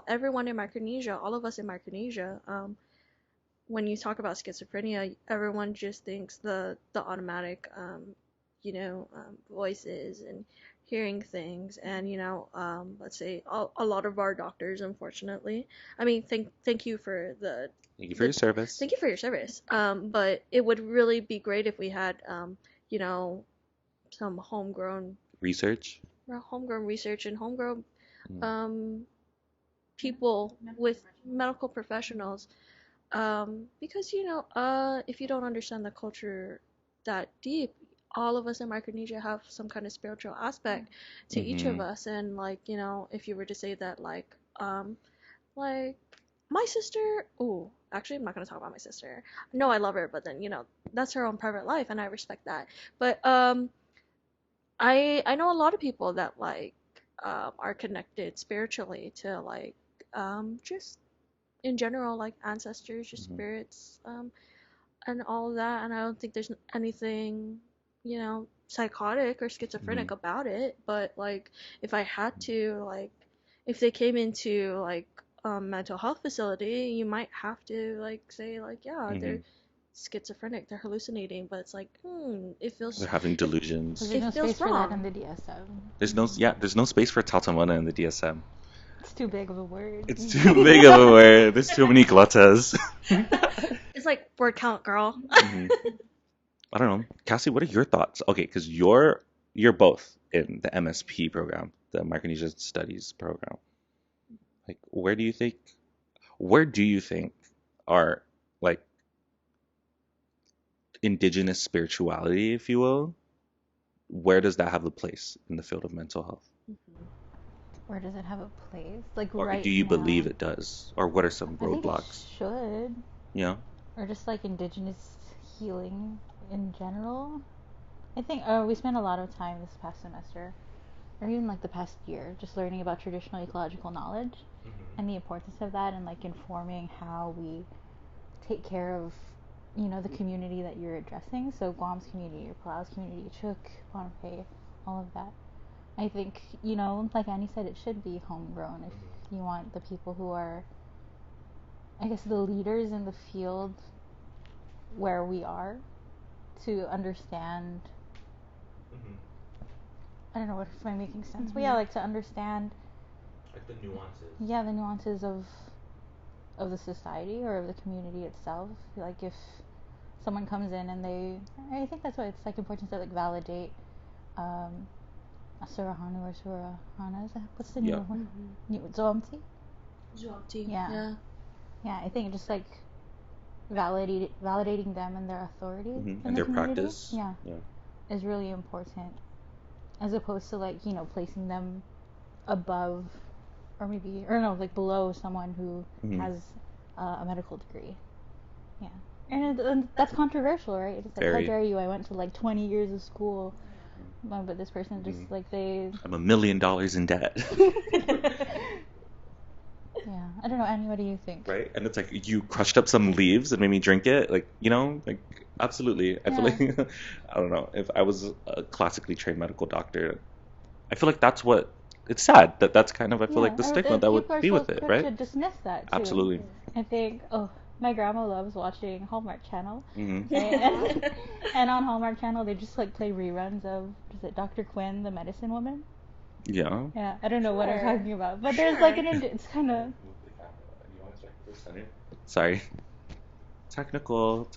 everyone in Micronesia, all of us in Micronesia, when you talk about schizophrenia, everyone just thinks the automatic, voices and hearing things, and let's say a lot of our doctors, unfortunately. I mean, thank you for Thank you for your service. thank you for your service. But it would really be great if we had, some homegrown Research. research and homegrown Mm. people with medical professionals, because if you don't understand the culture that deep, all of us in Micronesia have some kind of spiritual aspect to each of Mhm. us, and if you were to say that like my sister, oh, actually I'm not gonna talk about my sister. No, I love her, but then that's her own private life, and I respect that. But I know a lot of people that are connected spiritually to just in general, like ancestors, just Mhm. spirits, and all of that. And I don't think there's anything, psychotic or schizophrenic Mhm. about it. But if I had to, if they came into a mental health facility, you might have to say yeah, they're Mhm. schizophrenic, they're hallucinating, but it's it feels They're having Because delusions. there's it no feels space for that in wrong. the DSM. There's no space for Tatamana in the DSM. It's too big of a word. It's too big of a word. There's too many glottas. It's like word count, girl. Mhm. I don't know. Cassie, what are your thoughts? Okay, because you're both in the MSP program, the Micronesia Studies program. Like, where do you think are like indigenous spirituality, if you will, where does that have a place in the field of mental health? Where does it have a place? Like Or right do you now? believe it does? Or what are some I think it roadblocks? should. Yeah. Or just like indigenous healing in general. I think we spent a lot of time this past semester, or even like the past year, just learning about traditional ecological knowledge and the importance of that, and like informing how we take care of, the community that you're addressing. So Guam's community, your Palau's community, Chuk, Pohnpei, all of that. I think, like Annie said, it should be homegrown if you want the people who are, I guess, the leaders in the field where we are to understand. I don't know if I'm making sense, but yeah, like to understand, Like the nuances. yeah, the nuances of the society or of the community itself. Like if someone comes in and I think that's why it's like important to like validate Asurahanu or Surahana. What's the new one? Zoamti? Zuamti. Yeah. Yeah, I think just like validating them and their authority in And the their community, practice. yeah, is really important, as opposed to like placing them above, or no, like below someone who has a medical degree. Yeah, and that's controversial, right? It's like, Very. how dare you? I went to like 20 years of school, but this person just like I'm $1 million in debt. Yeah, I don't know. Annie, what do you think? Right? And it's like you crushed up some leaves and made me drink it. Like, absolutely. I feel like, I don't know, if I was a classically trained medical doctor, I feel like that's what, it's sad that that's kind of, I feel like the stigma that would be with it, People are so right? quick to dismiss that too. Absolutely. I think, my grandma loves watching Hallmark Channel. Mm-hmm. And on Hallmark Channel, they just like play reruns of, is it Dr. Quinn, the medicine woman? Yeah. Yeah, I don't know what I'm talking about, but there's like it's kind of. Sorry. Technical.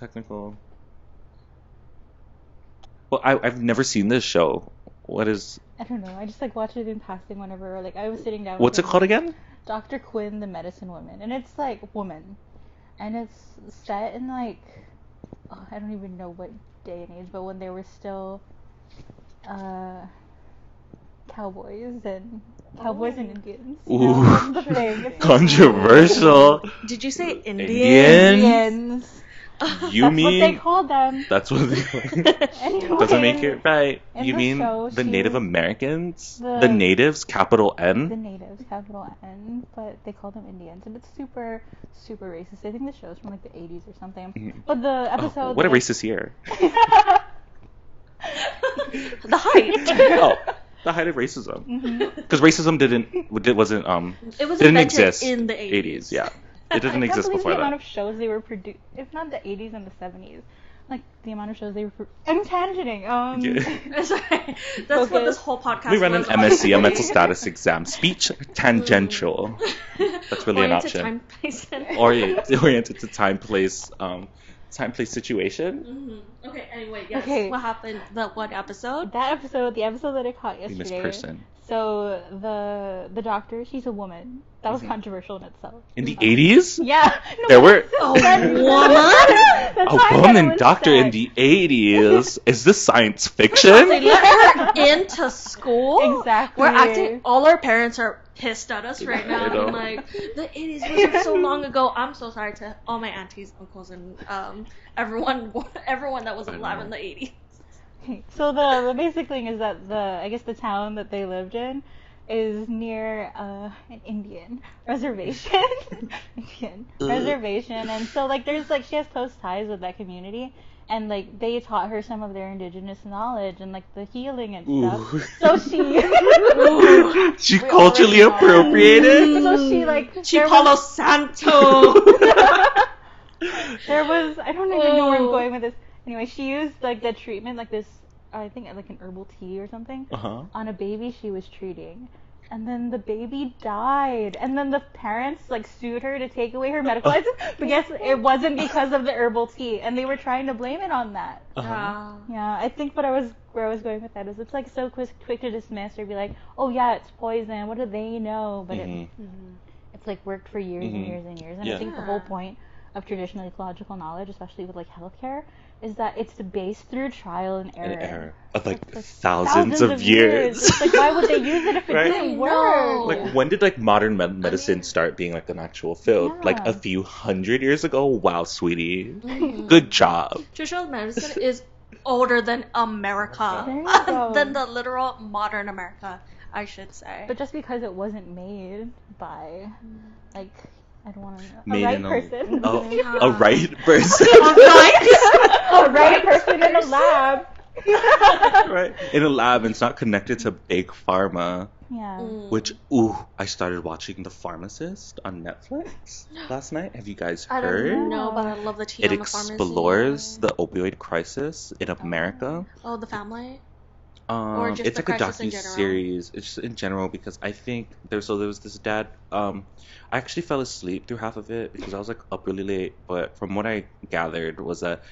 Well, I've never seen this show. What is? I don't know. I just like watch it in passing whenever like I was sitting down. What's it called again? Dr. Quinn, the medicine woman, and it's like woman, and it's set in like I don't even know what day and age, but when they were still cowboys and Indians. Ooh. The thing. Controversial. Did you say Indian? Indians. You That's mean what they called them. That's what they Anyway, doesn't make it right. in You the mean show, the she Native was- Americans? the- The natives, capital the N? natives, capital N, but they call them Indians, and it's super, super racist. I think the show's from like the 80s or something. Mhm. But the Oh, episode. what a that I- racist year. The height. Oh, the height of racism. Mhm. Because racism It was didn't invented exist in the 80s. 80s. Yeah, it didn't I can't exist believe before the amount that. of shows they were produced, if not the 80s and the 70s. Like, the amount of shows they were... I'm tangenting. Yeah. Sorry. That's what this whole podcast We run an was. MSc, a mental status exam. Speech tangential. That's really an Oriented option. time, place, and- Oriented to time, place situation. Okay, anyway, yes. Okay. What happened? The what episode? The episode that I caught You yesterday. misperson. So, the doctor, she's a woman. That was controversial in itself. In the 80s? Yeah. No, There were A woman? a woman doctor in the 80s. Is this science They fiction? let her into school? Exactly. We're acting, all our parents are pissed at us right I now. know. I'm like, the 80s wasn't so long ago. I'm so sorry to all my aunties, uncles, and everyone that was I alive know. in the 80s. So the basic thing is that I guess the town that they lived in is near an Indian reservation. Reservation, and so like there's like she has close ties with that community, and like they taught her some of their indigenous knowledge and like the healing and stuff. Ooh. So she She We culturally already know. appropriated? so she like She there Palo was- Santo. there was I don't even know where I'm going with this. Anyway, she used like the treatment like this I think like an herbal tea or something Uh-huh. on a baby she was treating. And then the baby died. And then the parents like sued her to take away her medical license. But guess it wasn't because of the herbal tea, and they were trying to blame it on that. Uh-huh. Yeah, I think where I was going with that is it's like so quick to dismiss or be like, oh yeah, it's poison. What do they know? But Mhm. it's like worked for years and Mhm. years and years. And Yeah. I think the whole point of traditional ecological knowledge, especially with like healthcare, is that it's based through trial and error. An error of like Like, thousands of years. It's like why would they use it if it Right? didn't I work? know. Like, when did like modern medicine start being like an actual field? Yeah. Like a few hundred years ago? Wow, sweetie. Mhm. Good job. Traditional medicine is older than America. There you go. Than the literal modern America, I should say. But just because it wasn't made by, like, I don't want to know, Made a right in a- person. Oh, Yeah. a right person. A right person in a lab. Right. In a lab, and it's not connected to big pharma. Yeah. Mm. Which, I started watching The Pharmacist on Netflix last night. Have you guys I heard? don't know, but I love the tea It on the pharmacy. explores the opioid crisis in America. Oh, the family? Or just It's the like a crisis in general? docu-series. It's just in general because I think there was this dad. I actually fell asleep through half of it because I was like up really late. But from what I gathered was that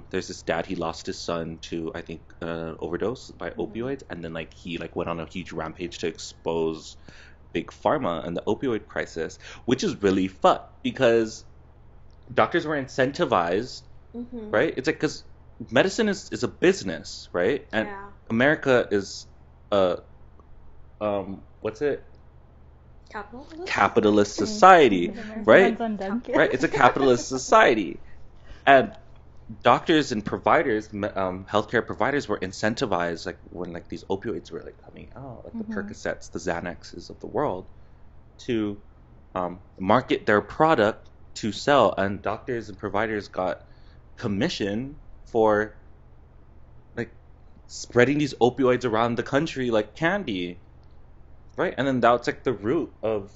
there's this dad. He lost his son to I think overdose by opioids, and then like he like went on a huge rampage to expose big pharma and the opioid crisis, which is really fucked because doctors were incentivized, Mm-hmm. right? It's like because medicine is a business, right? And Yeah. America is what's it? Capitalist? Capitalist society, right? Runs on Dunkin'. Right? It's a capitalist society. And doctors and providers, healthcare providers were incentivized like when like these opioids were like coming out, like the Percocets, the Xanaxes of the world, to market their product to sell, and doctors and providers got commission for like spreading these opioids around the country like candy, right? And then that's like the root of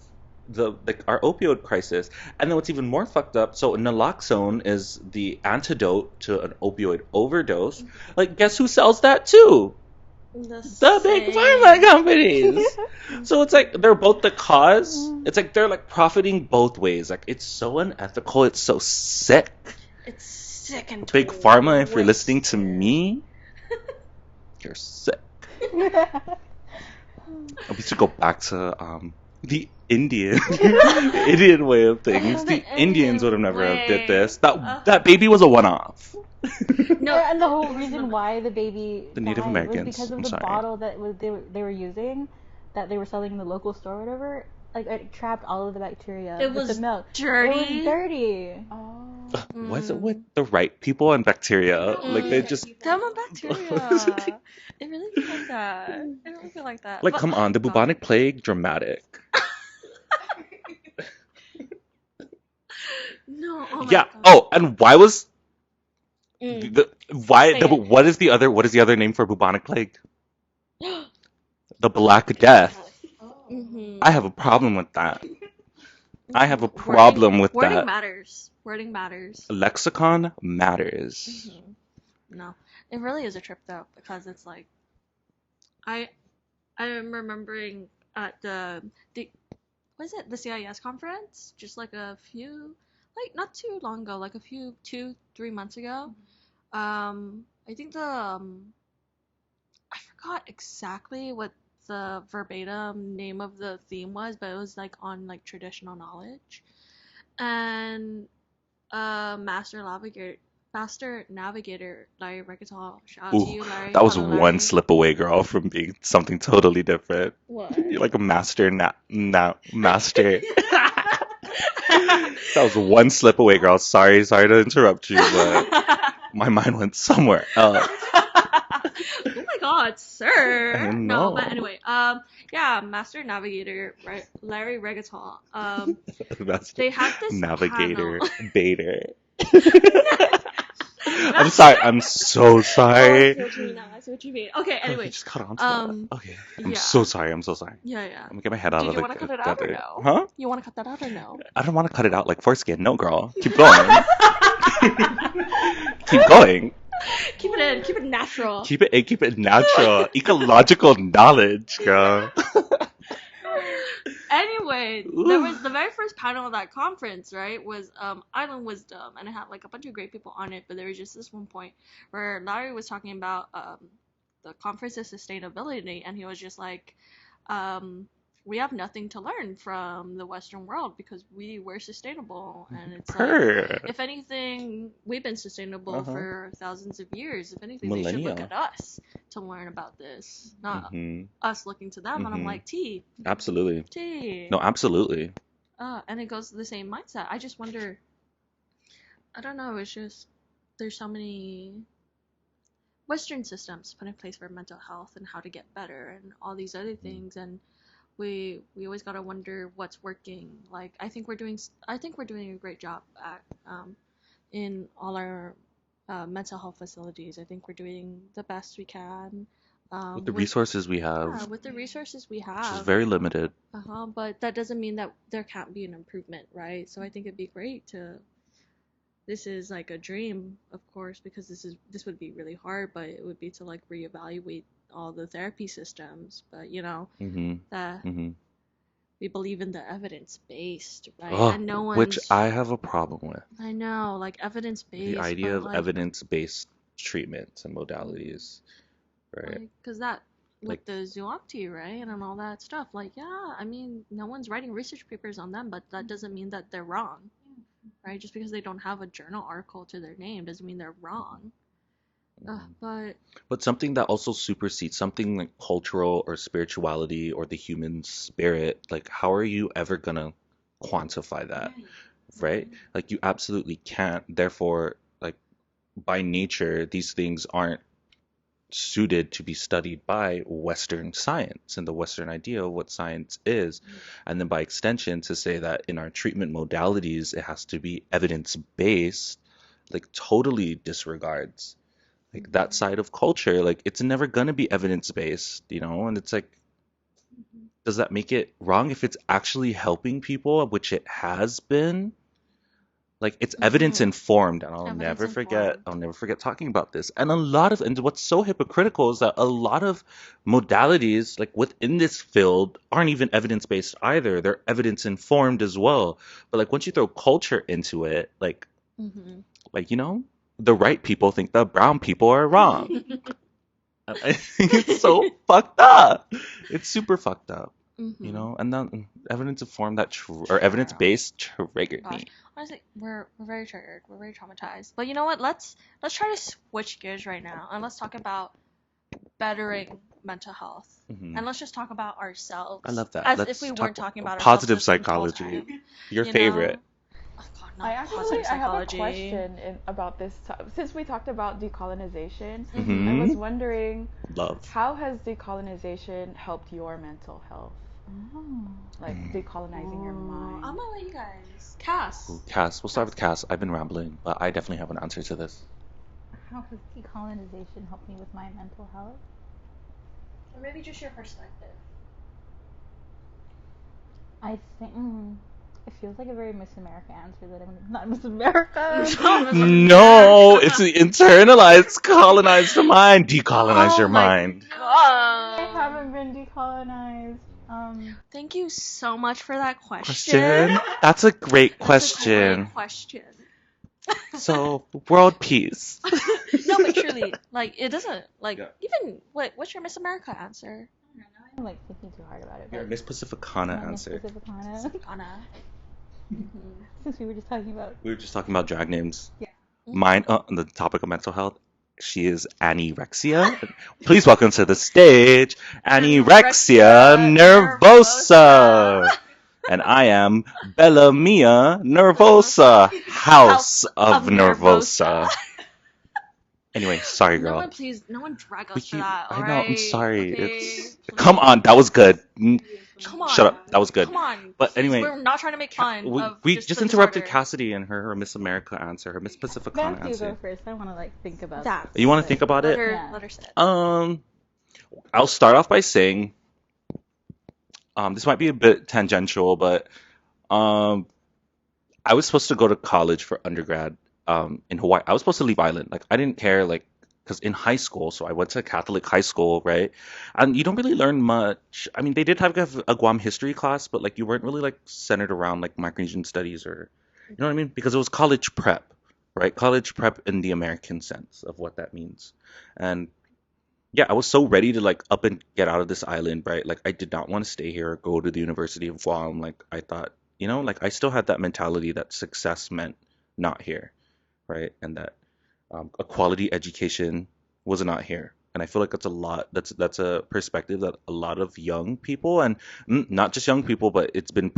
the like our opioid crisis. And then what's even more fucked up, so naloxone is the antidote to an opioid overdose. Like, guess who sells that too? The big pharma companies. So it's like they're both the cause. It's like they're like profiting both ways. Like, it's so unethical. It's so sick. It's sick and Big pharma, if you're twisted. listening to me, you're sick. We should go back to the Indian Indian way of things. The The Indians would have Indian never have did way. this. That baby was a one-off. No, And the whole reason why the baby The Native died Americans, was because of I'm the sorry. bottle that they were using, that they were selling in the local store or whatever. Like it trapped all of the bacteria. It with was the milk. dirty. It was dirty. Oh. Was it with the right people and bacteria? Like they just Them and bacteria. It really feel like that. I really feel like that. like But- come on, the bubonic plague, dramatic. No. Oh my Yeah. God. Oh, and why was Mm. what is Say it. the other name for bubonic plague? The Black Death. Mm-hmm. I have a problem with that. I have a Wording- problem with wording that. matters. Wording matters. Lexicon matters. No, it really is a trip though, because it's like, I'm remembering at the was it the CIS conference? Just like a few, like not too long ago, like a few 2-3 months ago. I think I forgot exactly what the verbatim name of the theme was, but it was like on like traditional knowledge. And Master Navigator Larry Regatal, shout out to you, Ooh, Larry. that was Hello, one Larry. slip away, girl, from being something totally different. What? You're like a master master. That was one slip away, girl. Sorry to interrupt you, but my mind went somewhere else. Oh my god, sir. I No, know. but anyway, yeah, Master Navigator, right, Larry Regatal. That's They had this navigator, panel. baiter. I'm sorry. I'm so Oh, I sorry. see what you mean now. I see what you mean. Okay, You anyway. just caught on to that. Okay. I'm yeah. so sorry. I'm so sorry. Yeah. I'm gonna get my head out Did of you the want to cut it out or gutter. no? Huh? You want to cut that out or no? I don't want to cut it out like foreskin. No, girl. Keep going. Keep going. Keep it in. Keep it natural. Keep it natural. Ecological knowledge, girl. Anyway, there was the very first panel of that conference, right, was Island Wisdom, and it had like a bunch of great people on it, but there was just this one point where Larry was talking about the conference's sustainability, and he was just like, we have nothing to learn from the Western world because we were sustainable, and it's like, if anything, we've been sustainable for thousands of years. If anything, they should look at us to learn about this, not us looking to them. And I'm like, Absolutely. No, absolutely. And it goes to the same mindset. I just wonder, I don't know, it's just, there's so many Western systems put in place for mental health and how to get better and all these other things, and we always gotta wonder what's working. Like, I think we're doing a great job at in all our mental health facilities. I think we're doing the best we can. With the resources we have. Yeah, with the resources we have. Which is very limited. But that doesn't mean that there can't be an improvement, right? So I think it'd be great to. This is like a dream, of course, because this would be really hard, but it would be to like reevaluate all the therapy systems. But that we believe in the evidence-based, right? And no one's, which I have a problem with. I know, like evidence-based. The idea of like, evidence-based treatments and modalities, right? Because that, with the Zooopti, right, and all that stuff, like, yeah, I mean, no one's writing research papers on them, but that doesn't mean that they're wrong, right? Just because they don't have a journal article to their name doesn't mean they're wrong. But something that also supersedes something like cultural or spirituality or the human spirit, like how are you ever gonna quantify that, right? Like you absolutely can't. Therefore, like by nature, these things aren't suited to be studied by Western science and the Western idea of what science is. And then by extension, to say that in our treatment modalities, it has to be evidence-based, like totally disregards like that side of culture. Like it's never gonna be evidence-based, and it's like, does that make it wrong if it's actually helping people, which it has been? Like it's evidence informed, and I'll never forget talking about this. And what's so hypocritical is that a lot of modalities like within this field aren't even evidence-based either. They're evidence informed as well. But like once you throw culture into it, like the right people think the brown people are wrong. I think it's so fucked up. It's super fucked up. And then evidence informed or evidence based triggered me. Honestly, we're very triggered. We're very traumatized. But you know what? Let's try to switch gears right now and let's talk about bettering mental health. And let's just talk about ourselves. I love that. As if we weren't talking about positive ourselves psychology. Your favorite. Oh God, I have a question about this. Since we talked about decolonization, I was wondering, how has decolonization helped your mental health? Like decolonizing your mind. I'm gonna let you guys. Cass. We'll start with Cass. I've been rambling, but I definitely have an answer to this. How has decolonization helped me with my mental health? Or maybe just your perspective. I think it feels like a very Miss America answer that I'm not Miss America. No, it's the internalized, colonized mind. Decolonize your mind. I haven't been decolonized. Thank you so much for that Question? That's a great question. So, world peace. No, but truly, like, it doesn't, like, Yeah. even, what's your Miss America answer? I'm like thinking too hard about it. Your But Miss Pacificana my Miss answer. Pacificana. Anna. Since we were just talking about. We were just talking about drag names. Yeah. Mine, on the topic of mental health, she is anorexia. Please welcome to the stage, anorexia nervosa. And I am Bella Mia Nervosa, House of Nervosa. Anyway, sorry, girl. No one drag us We for keep- that, I know, I'm alright? sorry. Okay, Come on, that was good. Come on. Shut up, that was good. Come on. But please, anyway, we're not trying to make fun of we just just the interrupted disorder. Kassidee and her Miss America answer, her Miss Pacificana Vance, you answer. go first. I want to like think about That. You want to think about it? Let her sit. I'll start off by saying, this might be a bit tangential, but I was supposed to go to college for undergrad in Hawaii. I was supposed to leave island. Like I didn't care, like because in high school, so I went to Catholic high school, right? And you don't really learn much. I mean, they did have a Guam history class, but like you weren't really like centered around like Micronesian studies or, you know what I mean? Because it was college prep, right? College prep in the American sense of what that means. And yeah, I was so ready to like up and get out of this island, right? Like I did not want to stay here or go to the University of Guam. Like I thought, you know, like I still had that mentality that success meant not here, right? And that a quality education was not here. And I feel like that's a lot. That's a perspective that a lot of young people, and not just young people, but it's been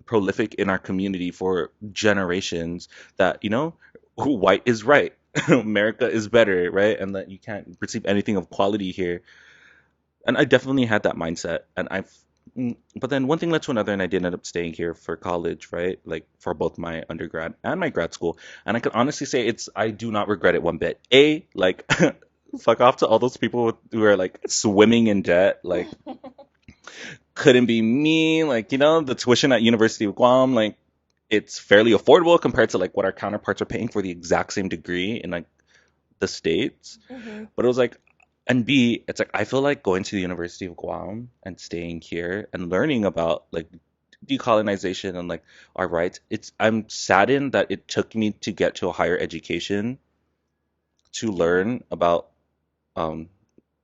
prolific in our community for generations. That you know, white is right, America is better, right? And that you can't receive anything of quality here. And I definitely had that mindset. But then one thing led to another, and I did end up staying here for college, right? Like for both my undergrad and my grad school. And I can honestly say I do not regret it one bit. Like, fuck off to all those people who are like swimming in debt. Like, couldn't be me. Like, you know, the tuition at University of Guam, like, it's fairly affordable compared to like what our counterparts are paying for the exact same degree in like the States. But it was like, and B, it's like I feel like going to the University of Guam and staying here and learning about like decolonization and like our rights. I'm saddened that it took me to get to a higher education to learn about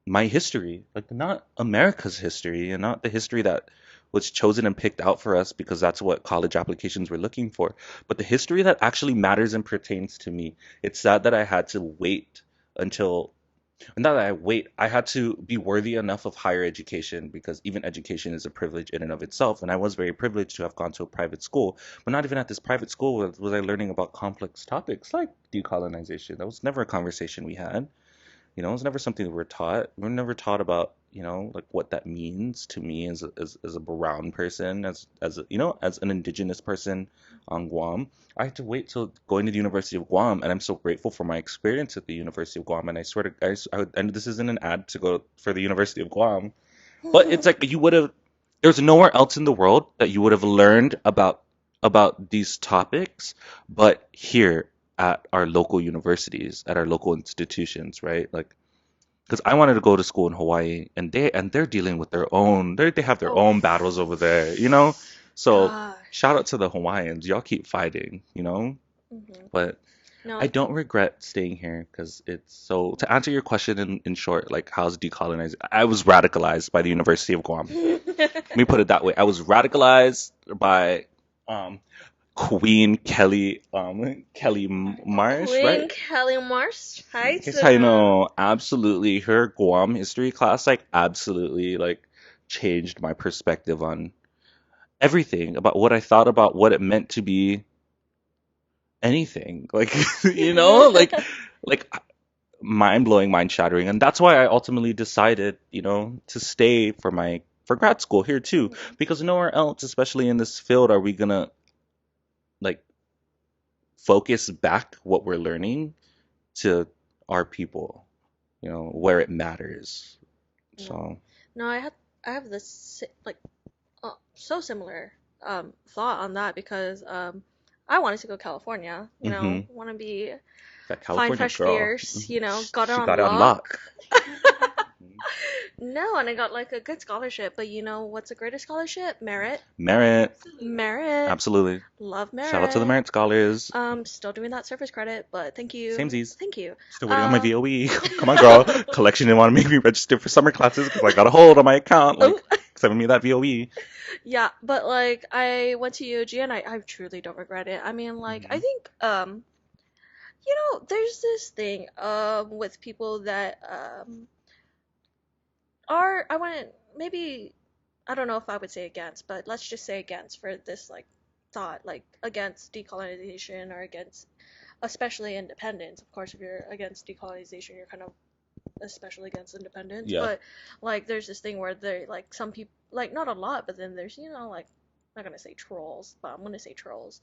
my history, like not America's history and not the history that was chosen and picked out for us because that's what college applications were looking for, but the history that actually matters and pertains to me. It's sad that I had to wait until not that I wait, I had to be worthy enough of higher education because even education is a privilege in and of itself. And I was very privileged to have gone to a private school, but not even at this private school was I learning about complex topics like decolonization. That was never a conversation we had. You know, it was never something that we were taught. We were never taught about, you know, like what that means to me as a brown person, as a, you know, as an indigenous person on Guam. I had to wait till going to the University of Guam, and I'm so grateful for my experience at the University of Guam. And I swear to, and this isn't an ad to go for the University of Guam, but it's like you would have. There's nowhere else in the world that you would have learned about these topics, but here at our local universities, at our local institutions, right? Like, because I wanted to go to school in Hawaii, and they're dealing with their own. They have their own battles over there, you know. So shout out to the Hawaiians. Y'all keep fighting, you know. But No, I don't regret staying here because it's so. To answer your question in short, like how's decolonizing? I was radicalized by the University of Guam. Let me put it that way. I was radicalized by Queen Kelly Marsh, Queen right? Kelly Marsh. Hi, Yes, I know. Absolutely. Her Guam history class, like, absolutely, like, changed my perspective on everything about what I thought about what it meant to be anything. Like, you know, like mind blowing, mind shattering. And that's why I ultimately decided, you know, to stay for grad school here too. Because nowhere else, especially in this field, are we gonna like focus back what we're learning to our people, you know, where it matters. So No, I have this like so similar thought on that because I wanted to go California. You know, want to be that fine, California fresh, girl, fierce. You know, got it she on got it on lock. lock. No, and I got like a good scholarship. But you know what's a greater scholarship? Merit. Merit, Merit. absolutely. Love merit. Shout out to the Merit Scholars. Still doing that service credit, but thank you. Samesies. Thank you. Still waiting on my VOE. Come on, girl. Collection didn't want to make me register for summer classes because I got a hold on my account. Like, sending me that VOE. Yeah, but like I went to UOG and I truly don't regret it. I mean, like I think you know, there's this thing with people that are I want maybe I don't know if I would say against, but let's just say against for this like thought, like against decolonization or against especially independence. Of course, if you're against decolonization, you're kind of especially against independence. Yeah. But like there's this thing where they like some people like not a lot, but then there's, you know, like I'm not gonna say trolls, but I'm gonna say trolls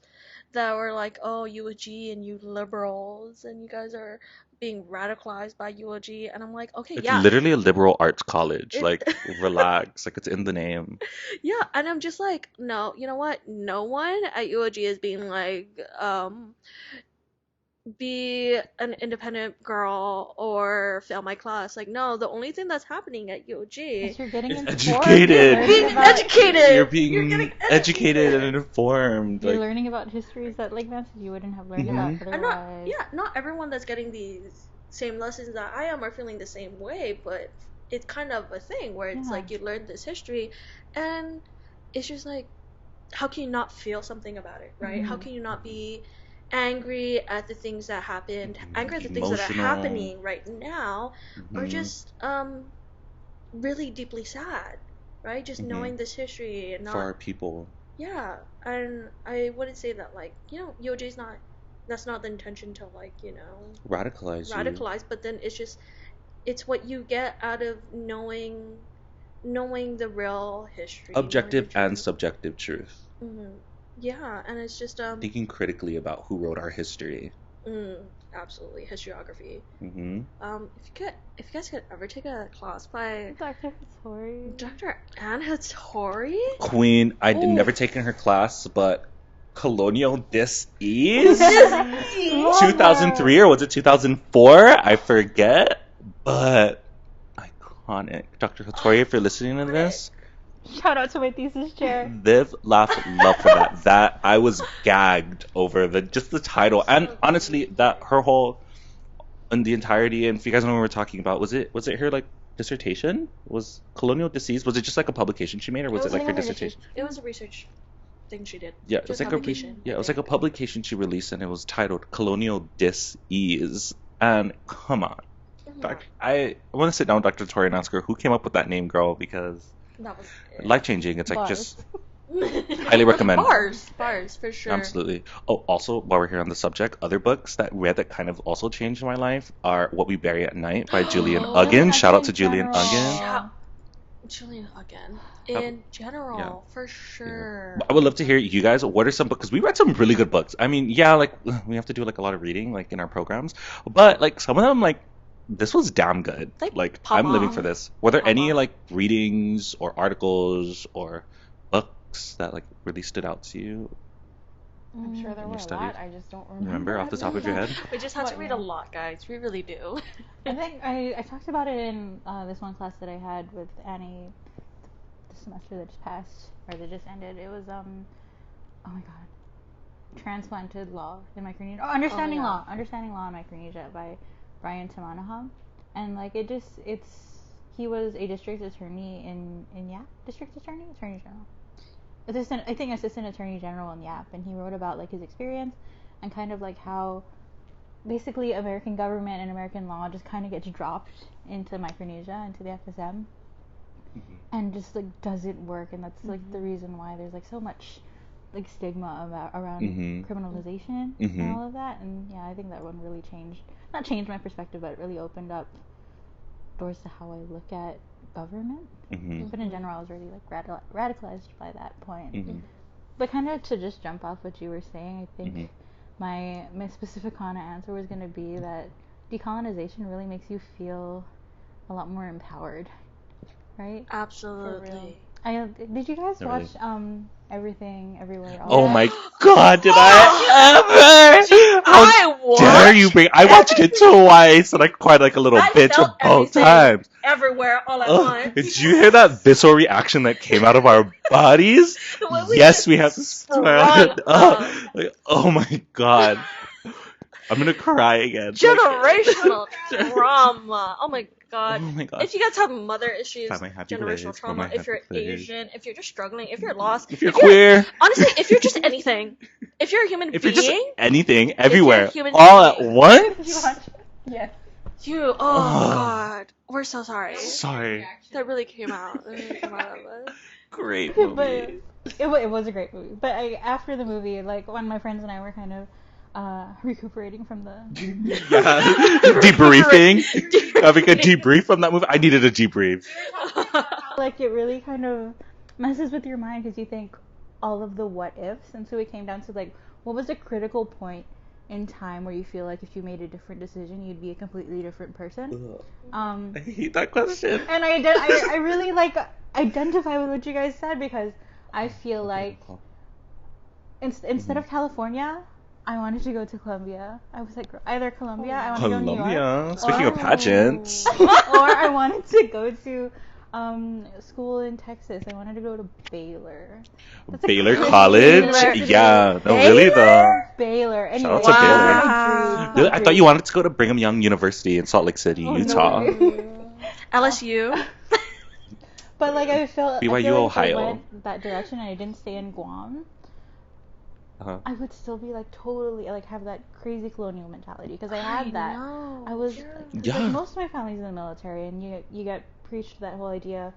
that were like, oh, UOG and you liberals and you guys are being radicalized by UOG, and I'm like, okay, It's yeah, literally a liberal arts college. Like, relax. Like, it's in the name. yeah, and I'm just like, no, you know what? No one at UOG is being like, be an independent girl or fail my class. Like, no, the only thing that's happening at UOG Because you're getting It's informed, educated. you're being learning about- educated. You're being getting educated and informed. You're Like, learning about histories that, like Vance said, you wouldn't have learned Mhm. about I'm otherwise. not everyone that's getting these same lessons that I am are feeling the same way, but it's kind of a thing where it's Yeah. like you learn this history and it's just like, how can you not feel something about it, right? How Mhm. can you not be angry at the things that happened, angry at the things that are Emotional. happening right now, or mhm. just really deeply sad, right? Just Mhm. knowing this history and For our not people. yeah, and I wouldn't say that like, you know, UOJ's not that's not the intention to like, you know, Radicalize you. radicalize, but then it's just it's what you get out of knowing the real history, Objective and subjective truth. yeah, and it's just Thinking critically about who wrote our history. absolutely historiography. hmm If you guys could ever take a class by Dr. Hattori. Dr. Anne Hattori, Queen, I'd Ooh. never taken her class, but colonial dis-ease? Love 2003 or was it 2004? I forget. But iconic. Dr. Hattori, if you're listening to this, Shout out to my thesis chair. live, laugh, love for that. That I was gagged over just the title, and honestly, that her whole and the entirety. And if you guys know what we're talking about, was it her like dissertation? Was colonial disease? Was it just like a publication she made, or was it like her dissertation? It was a research thing she did. Yeah, It it was was like publication, it I was like a think. publication she released, and it was titled "Colonial Dis-ease." And come on, I want to sit down with Dr. Tori and ask her who came up with that name, girl, because That was life changing. It's like Bars. just highly recommend. Bars for sure. Absolutely. Oh, also, while we're here on the subject, other books that read that kind of also changed my life are "What We Bury at Night" by Julian Oh, Uggen. Shout out to in Julian general. Uggen. Yeah. Julian again. In general, for sure. I would love to hear you guys. What are some books? Because we read some really good books. I mean, yeah, like we have to do like a lot of reading, like in our programs, but like some of them, like this was damn good. They Like pop I'm living off. for this. Were there Pop any off. like readings or articles or books that like really stood out to you? I'm sure there You were a studied? lot. I just don't Remember off the top of your head? We just have to What, read yeah. a lot, guys. We really do. I think I talked about it in this one class that I had with Annie the semester that just passed, or that just ended. It was oh my god, Transplanted Law in Micronesia. Oh, Understanding yeah. Law in Micronesia by Brian Tamanaha. And like he was a district attorney in district attorney general. Assistant attorney general in Yap, and he wrote about like his experience and kind of like how basically American government and American law just kind of gets dropped into Micronesia, into the FSM, and just like does it work? And that's like the reason why there's like so much like stigma around criminalization and all of that. And yeah, I think that one really not changed my perspective, but it really opened up doors to how I look at government. But in general, I was really like radicalized by that point. But kind of to just jump off what you were saying, I think my specific kind of answer was going to be that decolonization really makes you feel a lot more empowered. right? Absolutely. Did you guys Not watch really. Everything Everywhere All Oh at my Once? god, did I ever? How dare you bring? I watched it twice and I cried like a little bitch felt both everything times. everywhere all at Oh, once. did you hear that visceral reaction that came out of our bodies? When we Yes, just we have to sprung up. oh my god. I'm gonna cry again. Generational trauma. Oh my Oh god. my god. If you guys have mother issues, Find my happy generational place, trauma, find my if you're happy place. Asian, if you're just struggling, if you're lost, If you're queer, honestly, if you're just anything, if you're a human if being, you're just anything, everywhere, human all at being. Did you once. watch it? Yes. oh Ugh. god, we're so sorry. Sorry. That really came out. That really came out of us. Great But movie. it was a great movie. But after the movie, like when my friends and I were kind of recuperating from the Yeah, debriefing. Having a debrief from that movie. I needed a debrief. like it really kind of messes with your mind because you think all of the what ifs, and so it came down to like what was a critical point in time where you feel like if you made a different decision you'd be a completely different person. I hate that question. And I really like identify with what you guys said because I feel like instead of California, I wanted to go to Colombia. I was like either Colombia, I wanted to go to New York, Colombia. Speaking of pageants. or I wanted to go to school in Texas. I wanted to go to Baylor. That's a Baylor Christian College? university. Yeah. No, really though. Baylor. Anyway, Shout out to Wow. Baylor. I thought you wanted to go to Brigham Young University in Salt Lake City, Oh, no Utah. way. LSU. But like I feel BYU, like if Ohio. I went that direction and I didn't stay in Guam, Uh-huh. I would still be like totally like have that crazy colonial mentality because I had that. know. I was Yeah. like most of my family's in the military, and you get preached that whole idea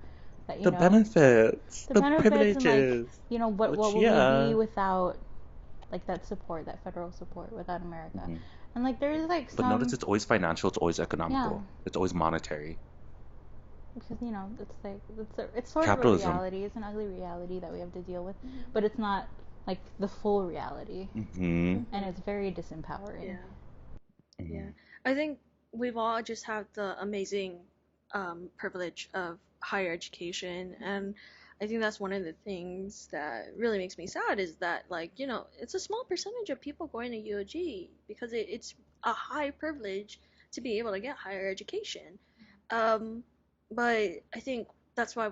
that you The know benefits, the benefits privileges. and like you know what Which, will yeah. we be without like that support, that federal support without America? Mhm. And like there's like But some notice it's always financial, it's always economical, Yeah. it's always monetary. because you know it's like it's sort Capitalism. of a reality. It's an ugly reality that we have to deal with, but it's not like the full reality, Mm-hmm. and it's very disempowering. Yeah. Mm-hmm. Yeah. I think we've all just had the amazing privilege of higher education, and I think that's one of the things that really makes me sad is that like it's a small percentage of people going to UOG because it's a high privilege to be able to get higher education. But I think that's why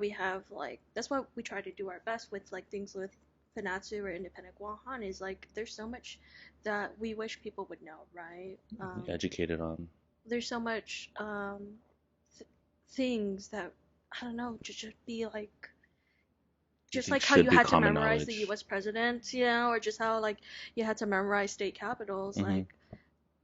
that's why we try to do our best with like things with Fanatsu or Independent Guahan is like there's so much that we wish people would know, right? Educated on. There's so much things that I don't know, just be like just think like how should you be had to common memorize knowledge. the U.S. president, or just how like you had to memorize state capitals. Mhm. Like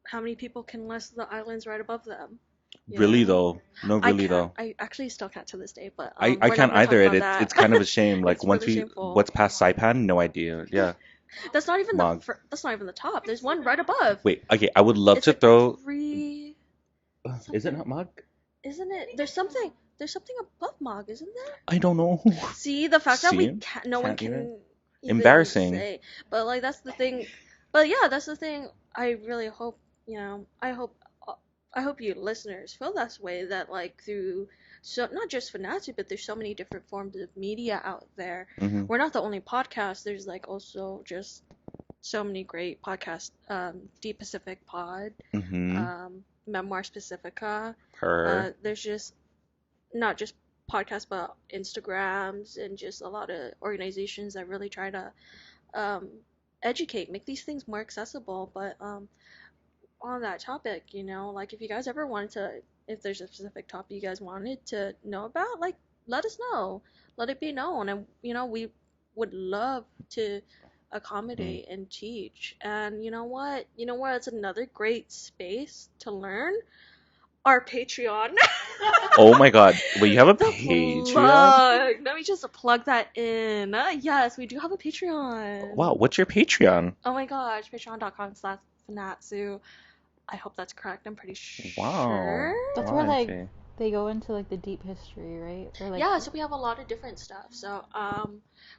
how many people can list the islands right above them? You Really know? though, no, I really can't. though. I actually still can't to this day, but I we're not can't gonna talk either. about that. It's kind of a shame. Like It's once really we shameful. what's past Saipan, no idea. Yeah. That's not even Mog. that's not even the top. There's one right above. Wait. Okay. I would love It's to like throw. 3. Is it not Mog? Isn't it? There's something above Mog, isn't there? I don't know. See, the fact that we See? can't, no one Can't can even? even Embarrassing. say. But like that's the thing. But yeah, that's the thing. I really hope I hope you listeners feel that way, that like through not just Fanatsu, but there's so many different forms of media out there. Mm-hmm. We're not the only podcast. There's like also just so many great podcasts. Deep Pacific Pod, Mm-hmm. Memoir Specifica. Her. There's just not just podcasts, but Instagrams and just a lot of organizations that really try to educate, make these things more accessible. But on that topic, like if you guys ever wanted to, if there's a specific topic you guys wanted to know about, like let us know, let it be known, and we would love to accommodate and teach. And you know what, it's another great space to learn. Our Patreon. Oh my God! Wait, you have a The Patreon? plug. Let me just plug that in. Yes, we do have a Patreon. Wow, what's your Patreon? Oh my gosh, patreon.com/Fanatsu. I hope that's correct. I'm pretty sure. Wow. That's Wow, where like okay. they go into like the deep history, right? Or like Yeah, so we have a lot of different stuff. So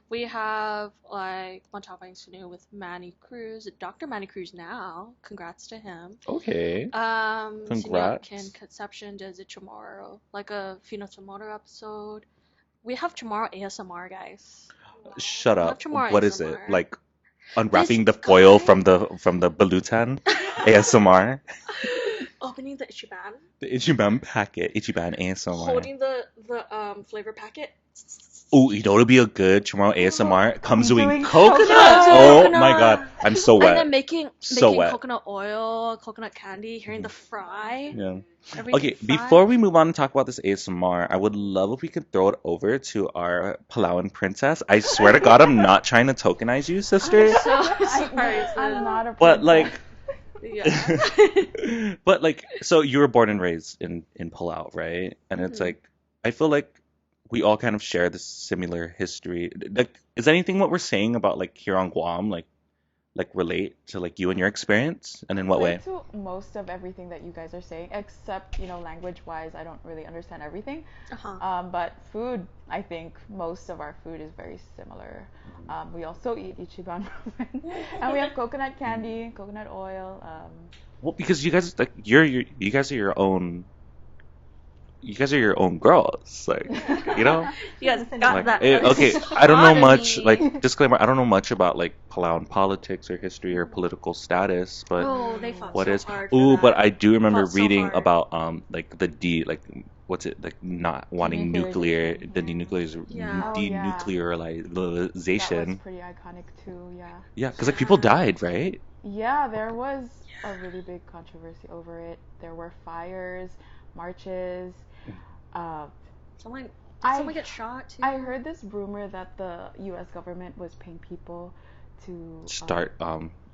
we have like a bunch of things to do with Manny Cruz, Dr. Manny Cruz now. Congrats to him. Okay. Significant Congrats. conception does it tomorrow, like a Fino Tomorrow episode. We have tomorrow ASMR, guys. Shut We have up. tomorrow What is it? ASMR. Like unwrapping the This foil guy- from the balutan ASMR? Opening the Ichiban, The Ichiban packet, Ichiban ASMR. holding the flavor packet. Ooh, you know what'll be a good tomorrow ASMR? Comes doing Doing coconut. coconut. Oh Coconut. my god, I'm so And then wet. making So wet. coconut oil, coconut candy, hearing the fry. Yeah. Everything Okay, fried. before we move on and talk about this ASMR, I would love if we could throw it over to our Palauan princess. I swear to God, I'm not trying to tokenize you, sister. I'm so sorry. I'm not a But princess. Yeah. but like, so you were born and raised in Palau, right? And it's Mhm. like, I feel like we all kind of share this similar history. Like, is anything what we're saying about like here on Guam, like relate to like you and your experience, and in what way? Relate to most of everything that you guys are saying, except language wise, I don't really understand everything. Uh-huh. But food, I think most of our food is very similar. We also eat Ichiban ramen, and we have coconut candy, coconut oil. Well, because you guys like you guys are your own. You guys are your own girls, like you know. Yes, Listen, got Like, that. okay, I don't know much. Oddity. Like disclaimer, I don't know much about like Palauan politics or history or political status, but Oh, they fought what so is? hard for Ooh, but that. I do remember Fought so reading hard. about like like what's it like not wanting nuclear Denuclearization. the denuclear Yeah. Oh, yeah. That was denuclearization. pretty iconic too. Yeah. Yeah, because like people died, right? Yeah, there was a really big controversy over it. There were fires, marches. Uh, Someone, did I- someone get shot too? I heard this rumor that the U.S. government was paying people to Start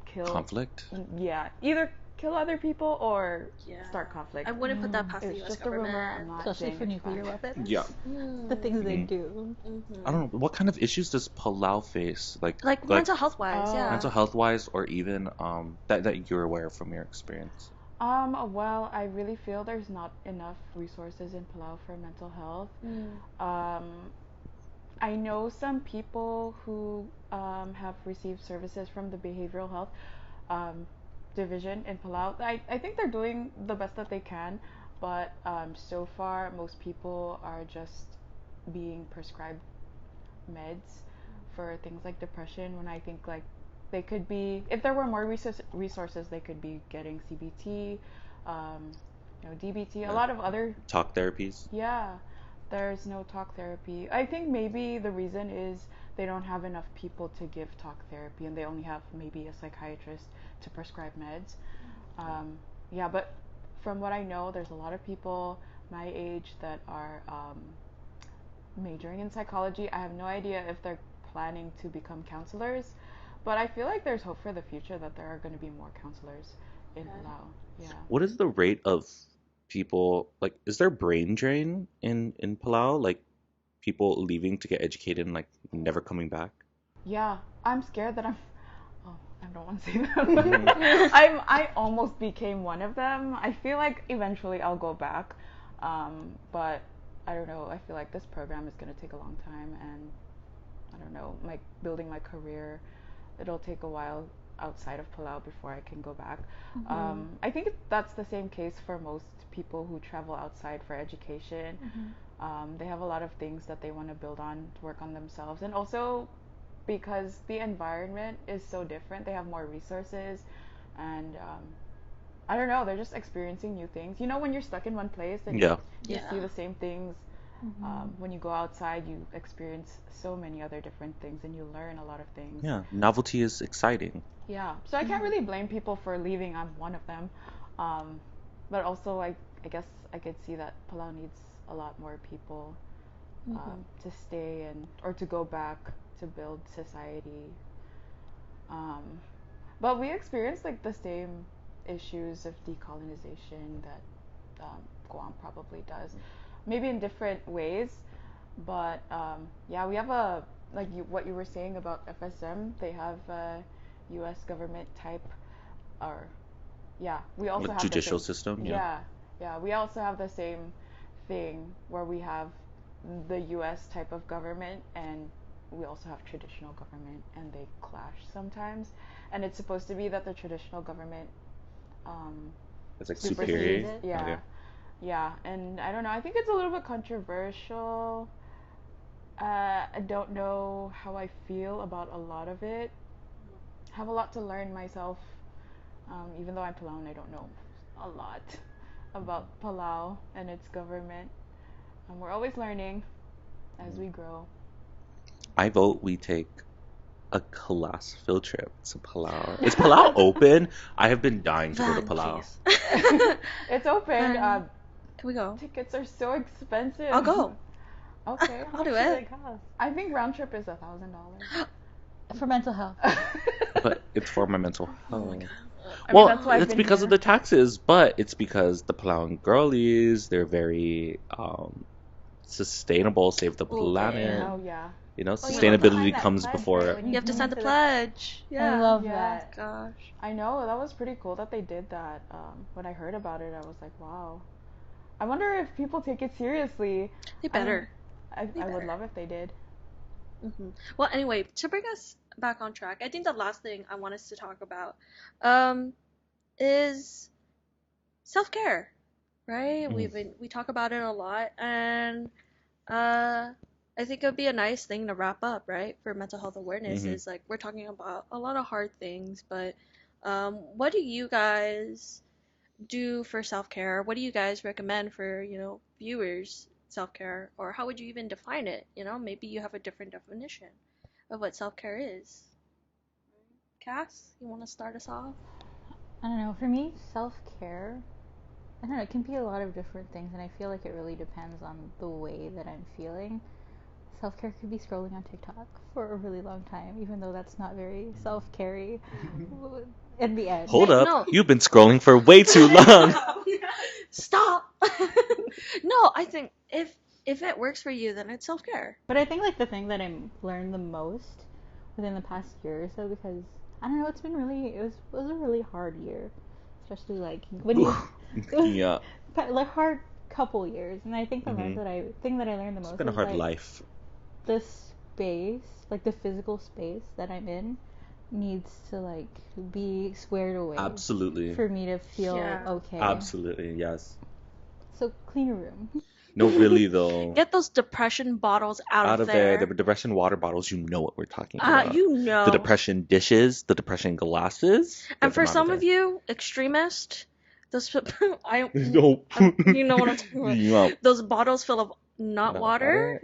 kill. conflict. Yeah, either kill other people or Yeah. start conflict. I wouldn't put that past the It's U.S. just a rumor. I'm government. not especially saying for it's nuclear fact. weapons. Yeah, The things they Mhm. do. I don't know what kind of issues does Palau face, like Mental health wise, Oh. yeah. mental health wise, or even that you're aware from your experience. Well, I really feel there's not enough resources in Palau for mental health. I know some people who have received services from the behavioral health division in Palau. I think they're doing the best that they can, but so far most people are just being prescribed meds for things like depression, when I think like they could be, if there were more resources, they could be getting CBT, DBT, a lot of other. Talk therapies. Yeah, there's no talk therapy. I think maybe the reason is they don't have enough people to give talk therapy, and they only have maybe a psychiatrist to prescribe meds. Yeah, but from what I know, there's a lot of people my age that are majoring in psychology. I have no idea if they're planning to become counselors, but I feel like there's hope for the future that there are going to be more counselors in Palau. Yeah. What is the rate of people, like, is there brain drain in Palau, like people leaving to get educated and like never coming back? Yeah, I'm scared that I don't want to say that. I almost became one of them. I feel like eventually I'll go back, but I don't know. I feel like this program is going to take a long time, and I don't know, like building my career, it'll take a while outside of Palau before I can go back. I think that's the same case for most people who travel outside for education. They have a lot of things that they want to build on, to work on themselves, and also because the environment is so different, they have more resources, and I don't know, they're just experiencing new things. You know, when you're stuck in one place and Yeah. you Yeah. see the same things, when you go outside, you experience so many other different things, and you learn a lot of things. Yeah, novelty is exciting. Yeah, so I can't really blame people for leaving. I'm one of them, but also I guess I could see that Palau needs a lot more people to stay and or to go back to build society. But we experience like the same issues of decolonization that Guam probably does, maybe in different ways. But yeah, we have what you were saying about FSM. They have a U.S. government type, or yeah, we also Like have the judicial same, system, yeah, we also have the same thing where we have the US type of government and we also have traditional government, and they clash sometimes. And it's supposed to be that the traditional government It's like supersedes superior. it. Yeah. Okay. Yeah, and I don't know. I think it's a little bit controversial. I don't know how I feel about a lot of it. Have a lot to learn myself. Even though I'm Palauan, I don't know a lot about Palau and its government. We're always learning as we grow. I vote we take a class field trip to Palau. Is Palau open? I have been dying to go to Van, Palau. please. It's open. Can we go? Tickets are so expensive. I'll go. Okay. I'll do How much it. does it cost? I think round trip is $1,000. For mental health. But it's for my mental health. I mean, Well, that's why I've it's been because here. of the taxes, but it's because the Palauan girlies, they're very sustainable, save the planet. Oh yeah. You know, Oh, you have to sign sustainability that comes pledge, before. right, when You have to come sign the into pledge. Yeah. I love Yeah. that. Gosh. I know, that was pretty cool that they did that. When I heard about it, I was like, wow. I wonder if people take it seriously. They better. I They would better. love if they did. Well, anyway, to bring us back on track, I think the last thing I want us to talk about is self-care, right? We talk about it a lot, and I think it would be a nice thing to wrap up, right? For mental health awareness is like we're talking about a lot of hard things, but what do you guys do for self-care? What do you guys recommend for, viewers self-care, or how would you even define it? Maybe you have a different definition of what self-care is. Cass, you want to start us off? I don't know. For me, self-care, I don't know, it can be a lot of different things, and I feel like it really depends on the way that I'm feeling. Self-care could be scrolling on TikTok for a really long time, even though that's not very self-carey in the end. Hold up, No. you've been scrolling for way too long. Stop. No, I think if it works for you, then it's self-care. But I think like the thing that I've learned the most within the past year or so, because I don't know, it was a really hard year, especially like when you Yeah, like hard couple years, and I think the Mhm. thing that I learned the most it's been a is hard like life. the space, like the physical space that I'm in, needs to like be squared away Absolutely. for me to feel Yeah. okay. Absolutely, yes. So clean a room. No, really though. Get those depression bottles out of there. The depression water bottles, you know what we're talking about. You know. The depression dishes, the depression glasses. And get for them out some of there. you extremists, those I No. you know what I'm talking about. Yeah. Those bottles full of not Not water.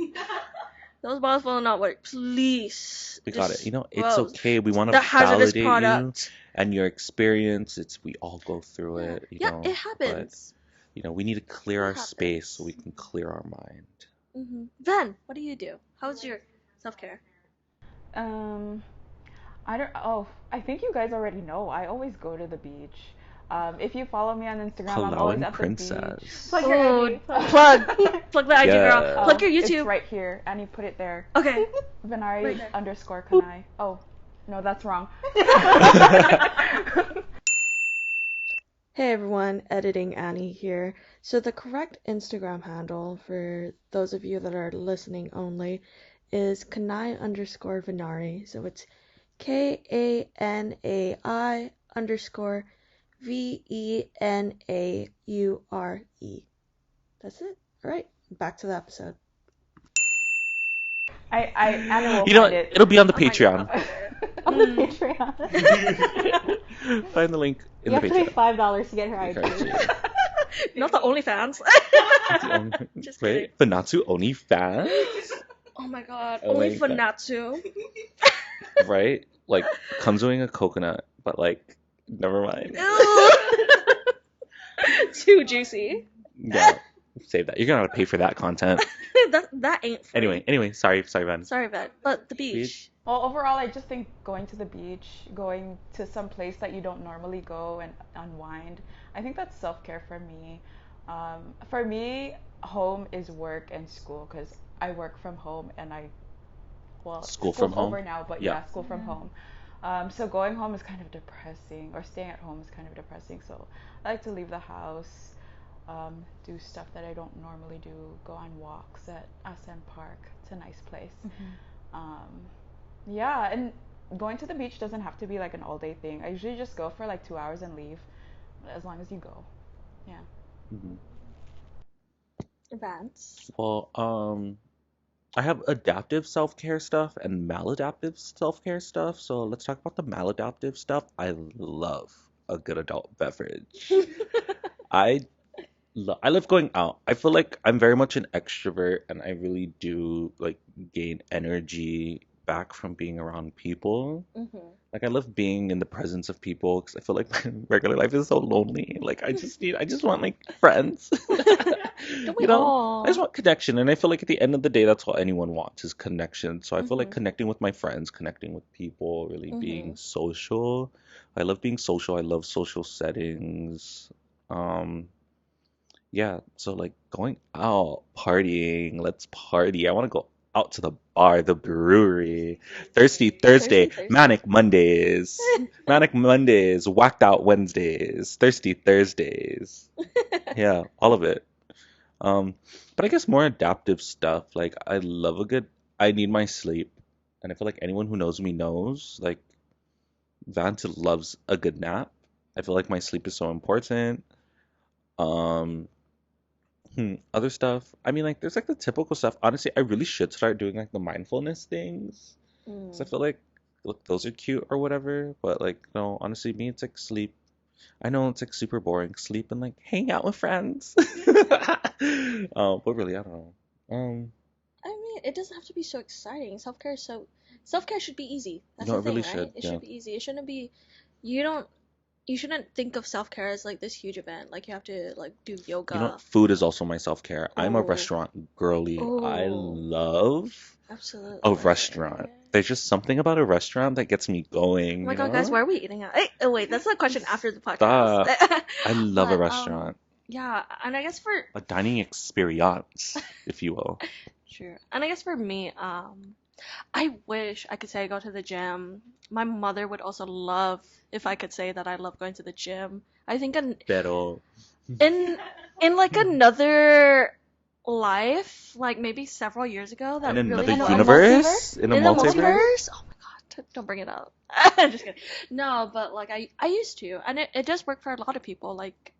Those bottles full of not water. Please. We got just- it. It's whoa. okay. We want to The hazardous validate product. you and your experience. We all go through Yeah, it. yeah, it happens. But, we need to clear It our space so we happens. can clear our mind. Then, what do you do? How's your self-care? I think you guys already know. I always go to the beach. If you follow me on Instagram, I'm Palauan always at the princess. beach. Plug your Oh, ID. plug the IG girl. Yeah. Plug your YouTube. It's right here. Annie put it there. Okay. Venaure Right there. _ Kanai. Oh, no, that's wrong. Hey everyone, editing Annie here. So the correct Instagram handle for those of you that are listening only is Kanai _ Venaure. So it's KANAI _ VENAURE. That's it. Alright, back to the episode. Annie will You know, find it. it'll be on the Oh my Patreon. On the Patreon. Find the link in You the have to pay Patreon. $5 to get her ID. Not the OnlyFans. Just kidding. Right? Fanatsu OnlyFans? Oh my god. Oh Only my for God. Natsu. Right? Like, consoing a coconut, but like, never mind. Too juicy. Yeah, save that. You're gonna have to pay for that content. that ain't free. Anyway, sorry, Van. Sorry, Vet. But the beach. Well, overall, I just think going to the beach, going to some place that you don't normally go and unwind, I think that's self-care for me. For me, home is work and school because I work from home and School school's from home? over now, but Yeah. yeah, school from home. So going home is kind of depressing, or staying at home is kind of depressing. So I like to leave the house, do stuff that I don't normally do, go on walks at Ascend Park. It's a nice place. Yeah, and going to the beach doesn't have to be like an all-day thing. I usually just go for like 2 hours and leave, as long as you go. Yeah. Vance. Well, I have adaptive self-care stuff and maladaptive self-care stuff. So let's talk about the maladaptive stuff. I love a good adult beverage. I love going out. I feel like I'm very much an extrovert, and I really do like gain energy back from being around people. Like I love being in the presence of people because I feel like my regular life is so lonely. Like I just want like friends. Don't we You know, all? I just want connection, and I feel like at the end of the day, that's what anyone wants is connection. So I feel like connecting with my friends, connecting with people, really being social. I love being social. I love social settings. Yeah, so like going out, partying, let's party. I want to go out to the bar, the brewery. Thirsty Thursday, Thursday. Manic Mondays. Manic Mondays, Whacked Out Wednesdays, Thirsty Thursdays. Yeah, all of it. But I guess more adaptive stuff. Like I need my sleep. And I feel like anyone who knows me knows, like Vance loves a good nap. I feel like my sleep is so important. Um, Other stuff. I mean, like, there's like the typical stuff. Honestly, I really should start doing like the mindfulness things. Because I feel like, look, those are cute or whatever. But like, no, honestly, me, it's like sleep. I know it's like super boring. Sleep and like hang out with friends. But really, I don't know. I mean, it doesn't have to be so exciting. Self-care should be easy. That's No, the it thing, really right? should, It yeah. should be easy. It shouldn't be. You shouldn't think of self-care as like this huge event. Like you have to like do yoga. You know, food is also my self-care. I'm a Ooh. restaurant girly. I Ooh. love Absolutely. a restaurant. There's just something about a restaurant that gets me going. Oh my you god, know? guys, where are we eating at? Hey, oh wait, that's a question after the podcast. Stop. I love a But, restaurant. Yeah, and I guess for A dining experience, if you will. True. And I guess for me, I wish I could say I go to the gym. My mother would also love if I could say that I love going to the gym. I think Pero, in like another life, like maybe several years ago, that in really another was. universe? In a In the multiverse? multiverse? Oh my god, don't bring it up. I'm just kidding. No, but like I used to, and it does work for a lot of people, like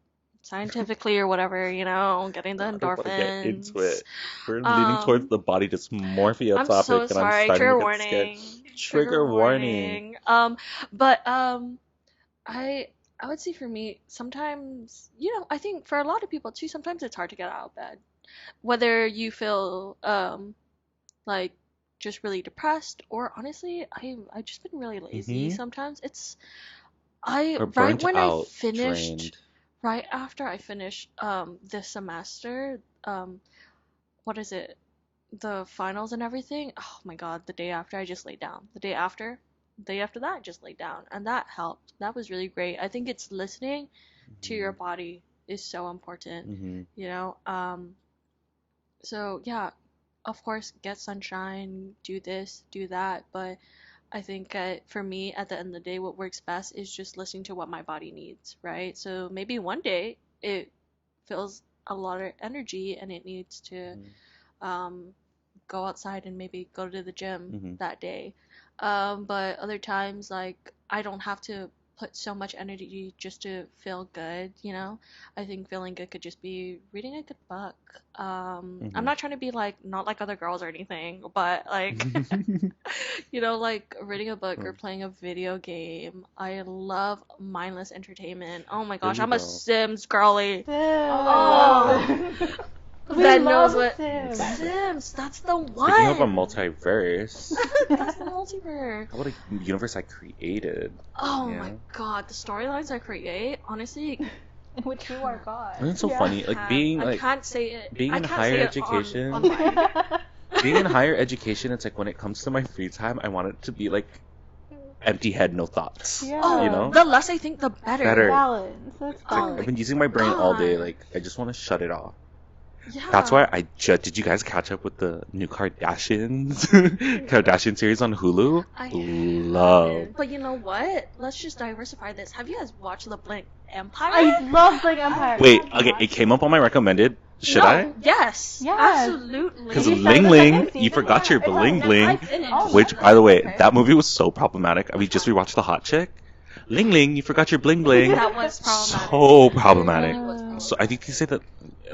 scientifically or whatever, you know, getting the I don't want to get endorphins. into it. We're leaning towards the body dysmorphia I'm topic, so and sorry. I'm starting Trigger to get scared. warning. Trigger warning. But I would say for me, sometimes, you know, I think for a lot of people too, sometimes it's hard to get out of bed. Whether you feel like just really depressed, or honestly, I've just been really lazy sometimes. Or burnt when out, I finished drained. right after I finished this semester, what is it? The finals and everything. Oh my god, the day after I just laid down. The day after that I just laid down, and that helped. That was really great. I think it's listening to your body is so important. You know, so yeah, of course, get sunshine, do this, do that, but I think for me, at the end of the day, what works best is just listening to what my body needs, right? So maybe one day it feels a lot of energy and it needs to go outside and maybe go to the gym that day. But other times, like, I don't have to put so much energy just to feel good, you know? I think feeling good could just be reading a good book. I'm not trying to be like, not like other girls or anything, but like, you know, like reading a book or playing a video game. I love mindless entertainment. Oh my gosh, There you I'm a go. Sims girly. Oh. That knows love what Sims. Sims. That's the one. Speaking of a multiverse, That's the multiverse. how about a universe I created? Oh Yeah. my god, the storylines I create, honestly, In which you are God. And it's so funny, like being I like can't say it. being I in can't higher say it education. online. being in higher education. It's like when it comes to my free time, I want it to be like empty head, no thoughts. Yeah. Oh, You know? the less I think, the better. Better. Balance. That's It's like, balance. I've been using my brain all day. God. Like I just want to shut it off. Yeah. That's why did you guys catch up with the new Kardashians? Kardashian series on Hulu? I Love. haven't. But you know what? Let's just diversify this. Have you guys watched The Blank Empire? I love Blank Empire. Wait, okay, it came up on my recommended. Should No, I? Yes. Yes. Absolutely. Because Did you Ling start the Ling, second you season forgot your yet? bling I bling. finished. Oh, Which, by the way, okay. that movie was so problematic. We just rewatched The Hot Chick. Ling Ling, you forgot your bling bling. That was problematic. So problematic. It was problematic. So I think they say that.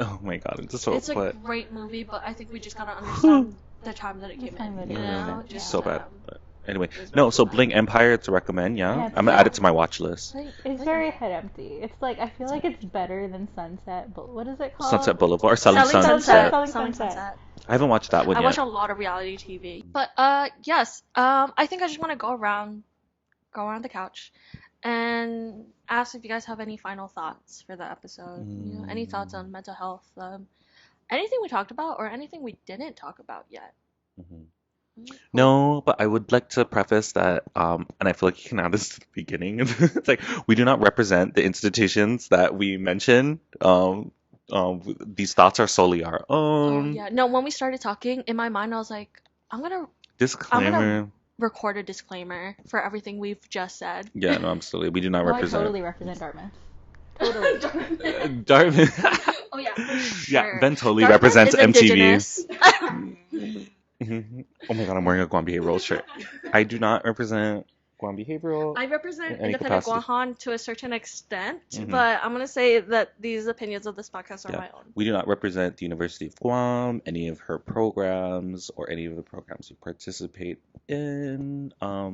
Oh my god, it's just so. It's a But great movie, but I think we just gotta understand the time that it came time in. that You it know, came in, just so bad. um, But anyway, no. So Bling Empire, it's a recommend. Yeah, Yeah, I'm gonna add it to my watch list. like- It's like- very head empty. It's like, I feel like it's better than Sunset, but what is it called? Sunset Boulevard or Selling Selling Sunset. Sunset. Selling Selling Sunset. I haven't watched that one I yet. watch a lot of reality TV. But yes, I think I just want to go around the couch and ask if you guys have any final thoughts for the episode. You know, any thoughts on mental health? Anything we talked about or anything we didn't talk about yet? Mhm. No, but I would like to preface that, and I feel like you can add this to the beginning. It's like we do not represent the institutions that we mention. These thoughts are solely our Oh, own. yeah. No, when we started talking, in my mind, I was like, I'm gonna Disclaimer. record a disclaimer for everything we've just said. Yeah, no, absolutely. We do not Oh, I represent. totally represent Dartmouth. Totally. Dartmouth. Oh yeah, for sure. Yeah, Ben totally Dartmouth represents is MTV. indigenous. Mhm. Oh my god, I'm wearing a Guam Behavioral shirt. I do not represent Guam Behavioral. I represent In any independent capacity. Guahan to a certain extent, Mhm. but I'm gonna say that these opinions of this podcast are Yeah. my own. We do not represent the University of Guam, any of her programs, or any of the programs we participate in.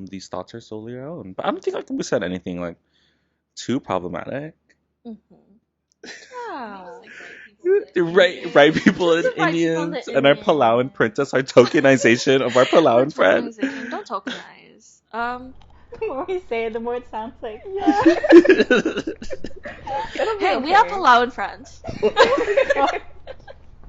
These thoughts are solely our own. But I don't think we said anything like too problematic. Yeah. Right people and Right people and the Indians and our Indians. Palauan princess, our tokenization of our Palauan friend. Tokenization. Don't tokenize. The more you say it, the more it sounds like, Hey, we have Palauan friends.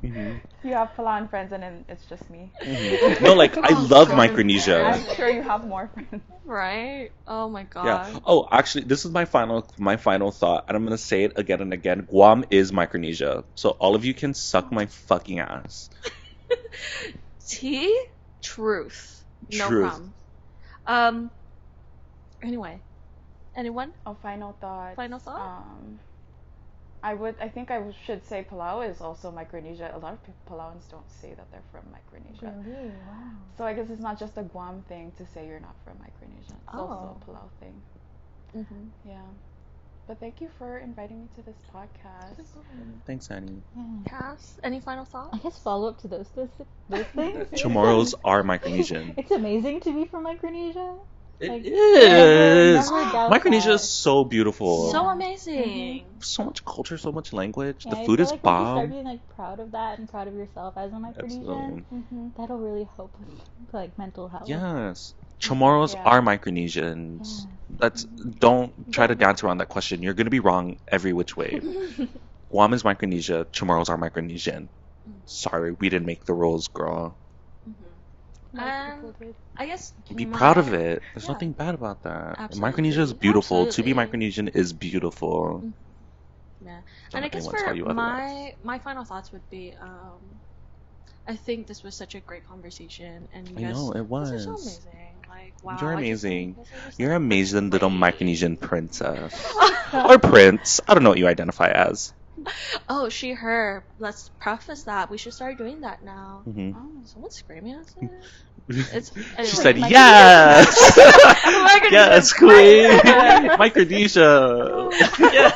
Mhm. You have Palan friends and then it's just me. Mhm. No, like I Oh, love God. Micronesia. I'm sure you have more friends. Right? Oh my god. Yeah. Oh, actually, this is my final thought, and I'm gonna say it again and again. Guam is Micronesia, so all of you can suck my fucking ass. Tea? Truth. No Truth. problem. Anyway. Anyone? A final thought. Final thought? I think I should say Palau is also Micronesia. A lot of Palauans don't say that they're from Micronesia. Really? Wow. So I guess it's not just a Guam thing to say you're not from Micronesia. It's also Oh. a Palau thing. Mm-hmm. Yeah. But thank you for inviting me to this podcast. Thanks, Annie. Cass, any final I thoughts? guess follow up to those things. Chamorros are Micronesian. It's amazing to be from Micronesia. It Like, is. never doubt Micronesia that. is so beautiful. So amazing. So much culture, so much language. Yeah, The I food feel is like once you start bomb. being like proud of that and proud of yourself as a Micronesian, Absolutely. that'll really help with like mental health. Yes. Chamorros Yeah. are Micronesians. Yeah. Don't try to dance around that question. You're gonna be wrong every which way. Guam is Micronesia. Chamorros are Micronesian. Sorry, we didn't make the rules, girl. Most people did. I guess Be proud of my- it. There's Yeah. nothing bad about that. Absolutely. Micronesia is beautiful. To be Absolutely. Micronesian is beautiful. Yeah. Don't And I let guess anyone for tell you otherwise. my final thoughts would be, I think this was such a great conversation, and you I guys, know, it you guys are so was. amazing. Like, wow, You're I just amazing. think you guys are just You're so amazing little great. Micronesian princess. Or prince. I don't know what you identify as. Oh, she, her. Let's preface that. We should start doing that now. Mhm. Oh, someone's screaming outside. It's She anyway, said, Micronesia. yes! Micronesia. Yes, queen! Micronesia! Yeah.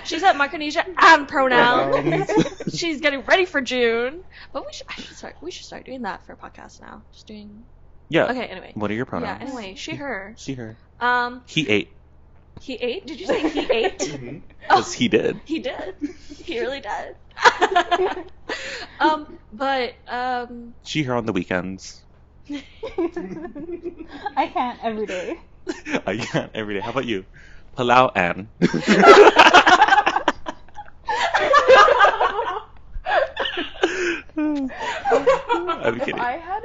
She said Micronesia and pronouns. Pronouns. She's getting ready for June. But we should start doing that for a podcast now. Just doing. Yeah. Okay. Anyway. What are your Yeah. pronouns? Anyway, she, her. She, her. He He ate. ate. Did you say he ate? Because he did. He did. He really did. But She, her on the weekends. I can't every day. I can't every day. How about you? Palau Ann. I'm If kidding. I had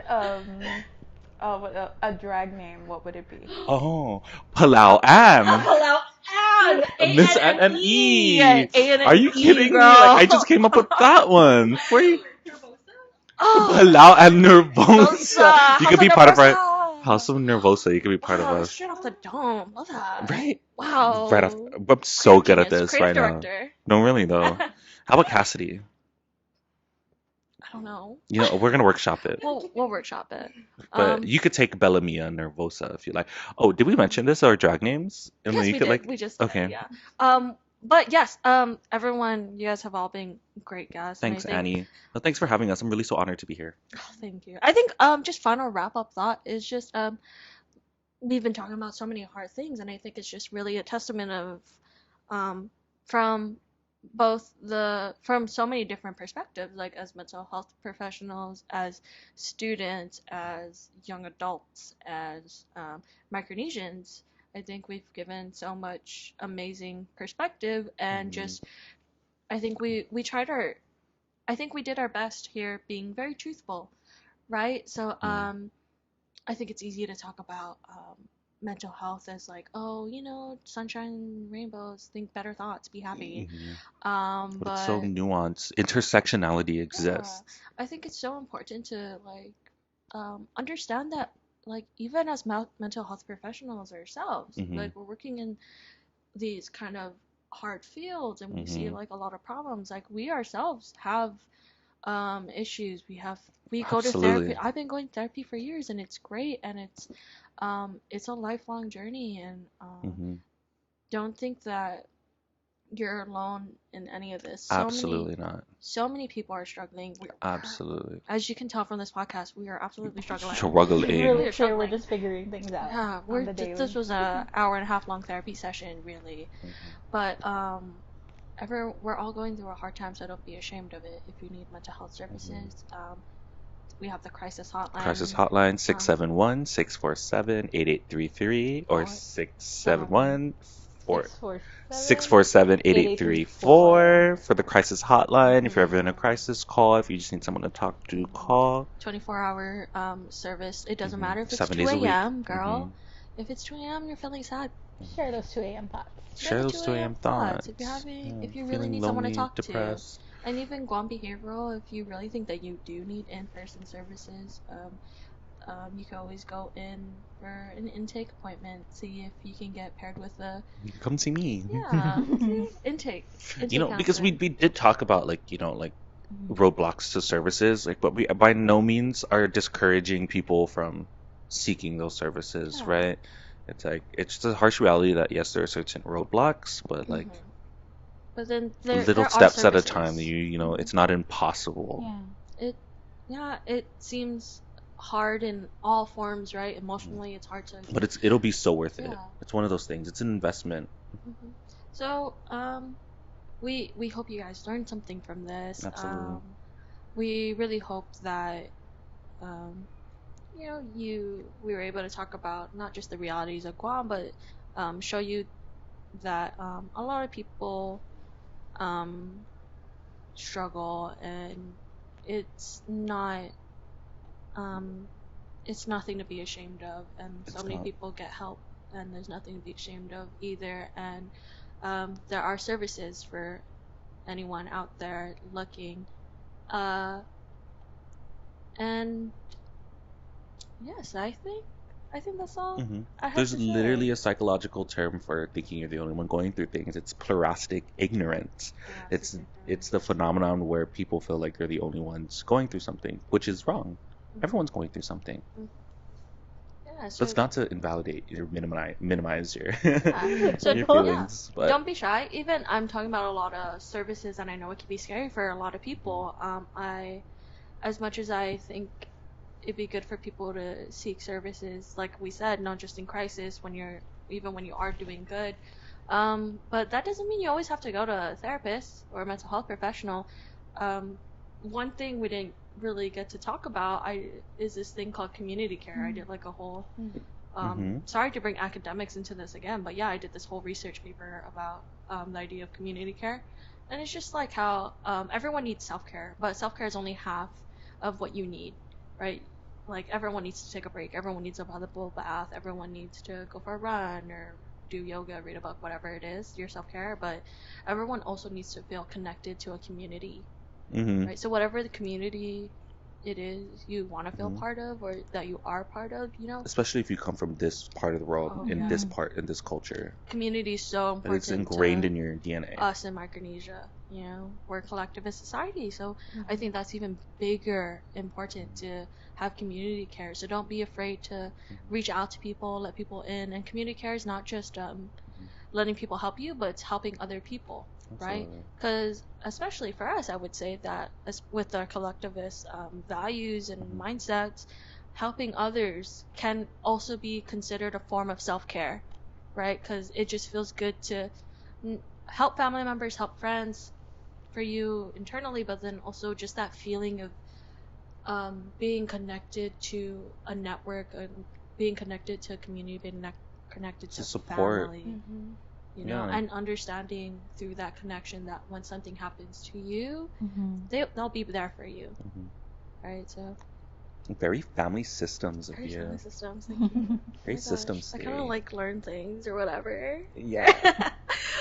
a drag name, what would it be? Oh, Palau Ann. Hello, Anne. Miss Anne. A-N-N-E. Are you kidding me? girl. Like, I just came up with that one. Oh, Palau and Nervosa. Nervosa. You could be House of part of our Nervosa. House of Nervosa. You could be part of Wow, us. straight off the dome. Love that. Right? Wow. Right off. I'm so good at Genius. this right Creative now. director. No, really, though. How about Kassidee? I don't know. You know, we're going to workshop it. We'll workshop it. But you could take Bella Mia Nervosa if you like. Oh, did we mention this? Our drag names? And yes, then you we could did. We just did, okay. yeah. But yes, everyone, you guys have all been great guests. Thanks, and I think, Annie. Well, thanks for having us. I'm really so honored to be here. oh, thank you. I think just final wrap up thought is just we've been talking about so many hard things, and I think it's just really a testament of from from so many different perspectives, like as mental health professionals, as students, as young adults, as Micronesians. I think we've given so much amazing perspective, and just I think we did our best here, being very truthful, right? So I think it's easy to talk about mental health as like, oh, you know, sunshine, rainbows, think better thoughts, be happy. But But it's so nuanced. Intersectionality exists. I think it's so important to like understand that, like, even as mental health professionals ourselves, like we're working in these kind of hard fields, and we see like a lot of problems. Like we ourselves have issues. We go to therapy. I've been going to therapy for years, and it's great, and it's a lifelong journey, and don't think that you're alone in any of this. Absolutely not. So many people are struggling. Absolutely. As you can tell from this podcast, we are absolutely struggling. Really clear, we're just figuring things out. Yeah, this was an hour and a half long therapy session, really. But we're all going through a hard time, so don't be ashamed of it. If you need mental health services, we have the crisis hotline. Crisis hotline 671-647-8833 or 647-8834 for the crisis hotline. If you're ever in a crisis, call. If you just need someone to talk to, call. 24-hour service. It doesn't matter if it's 7 2 days a week. a.m., girl. If it's 2 a.m., you're feeling sad. Share those 2 a.m. thoughts. Share those 2 a.m. thoughts. If you really need someone to talk to. And even Guam Behavioral, if you really think that you do need in-person services, you can always go in for an intake appointment, see if you can get paired with come see me. Yeah, intake You know, because we did talk about roadblocks to services, but we by no means are discouraging people from seeking those services, right? It's it's the harsh reality that yes, there are certain roadblocks, but but then little steps at a time. You know, it's not impossible. It seems hard in all forms, right? Emotionally, it's hard to. But it'll be so worth it. It's one of those things. It's an investment. So, we hope you guys learned something from this. Absolutely. We really hope that, we were able to talk about not just the realities of Guam, but show you that a lot of people struggle, and it's nothing to be ashamed of, and so many people get help, and there's nothing to be ashamed of either. And there are services for anyone out there looking, and yes, I think that's all. I have There's to say. literally a psychological term for thinking you're the only one going through things. It's plerastic ignorance. It's the phenomenon where people feel like they're the only ones going through something, which is wrong. Everyone's going through something. So it's not to invalidate or minimize your your feelings. But don't be shy. Even I'm talking about a lot of services, and I know it can be scary for a lot of people. As much as I think it'd be good for people to seek services, like we said, not just in crisis, when you are doing good. But that doesn't mean you always have to go to a therapist or a mental health professional. One thing we didn't really get to talk about is this thing called community care. I did like a whole sorry to bring academics into this again, but I did this whole research paper about the idea of community care, and it's just like how everyone needs self-care, but self-care is only half of what you need, right? like everyone needs to take a break, everyone needs a bubble bath, everyone needs to go for a run or do yoga, read a book, whatever it is, your self-care, but everyone also needs to feel connected to a community, right? So whatever the community it is you want to feel part of or that you are part of, Especially if you come from this part of the world, Oh, in yeah. this culture. Community is so And important. it's ingrained to in your DNA. us in Micronesia, we're a collectivist society, so I think that's even bigger important to have community care. So don't be afraid to reach out to people, let people in, and community care is not just letting people help you, but it's helping other people, right? Absolutely. Because especially for us, I would say that with our collectivist values and mindsets, helping others can also be considered a form of self-care, right? Because it just feels good to help family members, help friends for you internally, but then also just that feeling of being connected to a network and being connected to a community, being connected to support. family, Yeah. and understanding through that connection that when something happens to you, they'll be there for you, right? So Very family systems of very you. family systems. Thank you. Very Oh my gosh, systems I kind of like learn things or whatever. Yeah.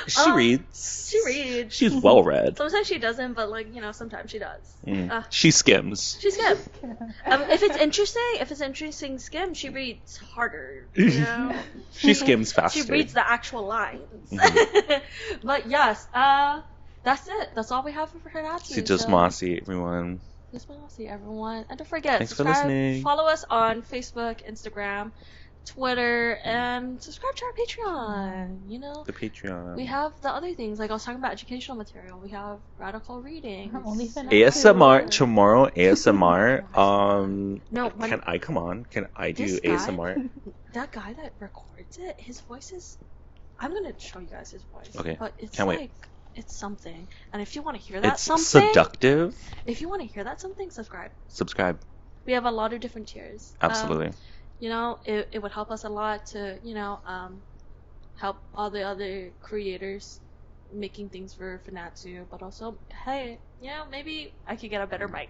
She reads. She reads. She's well read. Sometimes she doesn't, but sometimes she does. She skims. She skims. If it's interesting skim, she reads harder. She skims faster. She reads the actual lines. But yes, that's it. That's all we have for her. She just mossy, everyone. Just mossy, everyone. And don't forget, Thanks for subscribe, listening. follow us on Facebook, Instagram, Twitter, and subscribe to our Patreon. The Patreon. We have the other things, like I was talking about educational material. We have radical reading. ASMR tomorrow. ASMR. No, can I come on? Can I do this guy- ASMR? That guy that records it, his voice is. I'm gonna show you guys his voice. Okay, But it's can't wait. it's something. And if you want to hear that It's something, seductive. if you want to hear that something, subscribe. Subscribe. We have a lot of different tiers. Absolutely. It would help us a lot to help all the other creators making things for Fanatsu, but also, hey, maybe I could get a better mic.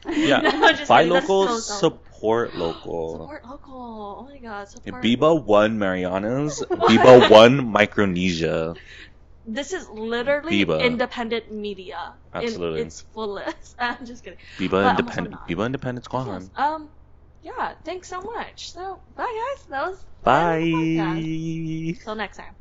Yeah. No, just Buy kidding, that's local, so dumb. support local. Support local. Oh my god, support. Biba 1 Marianas, Biba 1 Micronesia. This is literally Biba. independent media. Absolutely. In its fullest. I'm just kidding. Biba But I'm also Independent. not. Biba Independent's Yes. gone. Yeah, thanks so much. So, bye guys. That was the Bye. end of the podcast. Till next time.